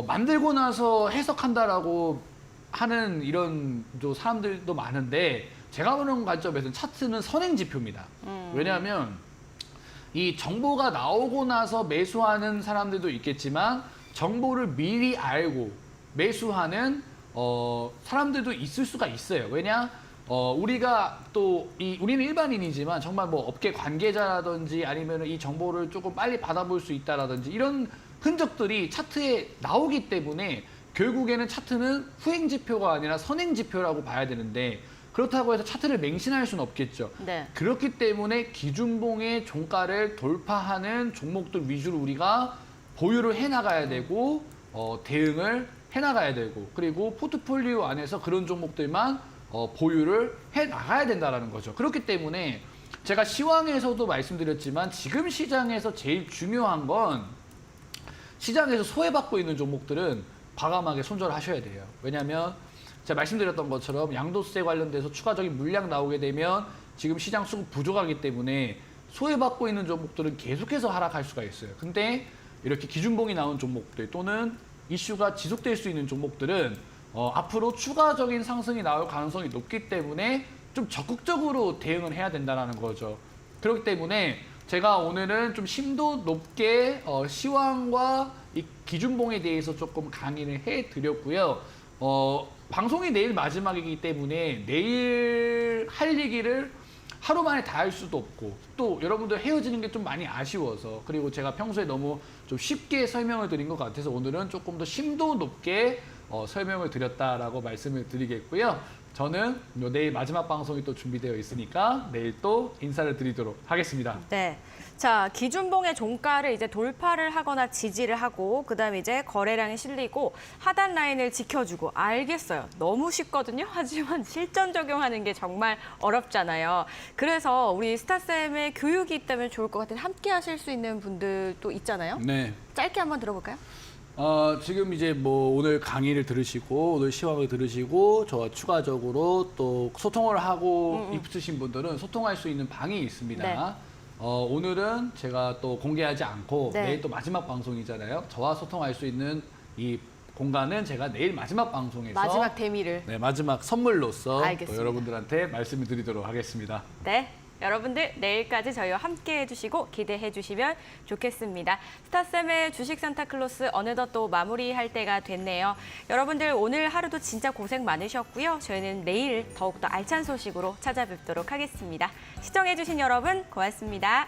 만들고 나서 해석한다라고 하는 이런 사람들도 많은데 제가 보는 관점에서는 차트는 선행 지표입니다. 왜냐하면 이 정보가 나오고 나서 매수하는 사람들도 있겠지만 정보를 미리 알고 매수하는 사람들도 있을 수가 있어요. 왜냐? 우리가 우리는 일반인이지만 정말 뭐 업계 관계자라든지 아니면 이 정보를 조금 빨리 받아볼 수 있다라든지 이런 흔적들이 차트에 나오기 때문에 결국에는 차트는 후행 지표가 아니라 선행 지표라고 봐야 되는데 그렇다고 해서 차트를 맹신할 수는 없겠죠. 네. 그렇기 때문에 기준봉의 종가를 돌파하는 종목들 위주로 우리가 보유를 해나가야 되고 대응을 해나가야 되고 그리고 포트폴리오 안에서 그런 종목들만 보유를 해나가야 된다는 거죠. 그렇기 때문에 제가 시황에서도 말씀드렸지만 지금 시장에서 제일 중요한 건 시장에서 소외받고 있는 종목들은 과감하게 손절하셔야 돼요. 왜냐하면 제가 말씀드렸던 것처럼 양도세 관련돼서 추가적인 물량 나오게 되면 지금 시장 수급 부족하기 때문에 소외받고 있는 종목들은 계속해서 하락할 수가 있어요. 근데 이렇게 기준봉이 나온 종목들 또는 이슈가 지속될 수 있는 종목들은 앞으로 추가적인 상승이 나올 가능성이 높기 때문에 좀 적극적으로 대응을 해야 된다는 거죠. 그렇기 때문에 제가 오늘은 좀 심도 높게 시황과 이 기준봉에 대해서 조금 강의를 해드렸고요. 방송이 내일 마지막이기 때문에 내일 할 얘기를 하루 만에 다 할 수도 없고 또 여러분들 헤어지는 게 좀 많이 아쉬워서 그리고 제가 평소에 너무 좀 쉽게 설명을 드린 것 같아서 오늘은 조금 더 심도 높게 설명을 드렸다라고 말씀을 드리겠고요. 저는 내일 마지막 방송이 또 준비되어 있으니까 내일 또 인사를 드리도록 하겠습니다. 네. 자, 기준봉의 종가를 이제 돌파를 하거나 지지를 하고 그다음에 이제 거래량이 실리고 하단 라인을 지켜주고 알겠어요. 너무 쉽거든요. 하지만 실전 적용하는 게 정말 어렵잖아요. 그래서 우리 스타쌤의 교육이 있다면 좋을 것 같은 함께 하실 수 있는 분들도 있잖아요. 네. 짧게 한번 들어볼까요? 지금 이제 뭐 오늘 강의를 들으시고 오늘 시황을 들으시고 저와 추가적으로 또 소통을 하고 있으신 분들은 소통할 수 있는 방이 있습니다. 네. 오늘은 제가 또 공개하지 않고 네. 내일 또 마지막 방송이잖아요. 저와 소통할 수 있는 이 공간은 제가 내일 마지막 방송에서 마지막 대미를. 네, 마지막 선물로서 또 알겠습니다. 여러분들한테 말씀을 드리도록 하겠습니다. 네. 여러분들 내일까지 저희와 함께 해주시고 기대해 주시면 좋겠습니다. 스타쌤의 주식 산타클로스 어느덧 또 마무리할 때가 됐네요. 여러분들 오늘 하루도 진짜 고생 많으셨고요. 저희는 내일 더욱더 알찬 소식으로 찾아뵙도록 하겠습니다. 시청해 주신 여러분 고맙습니다.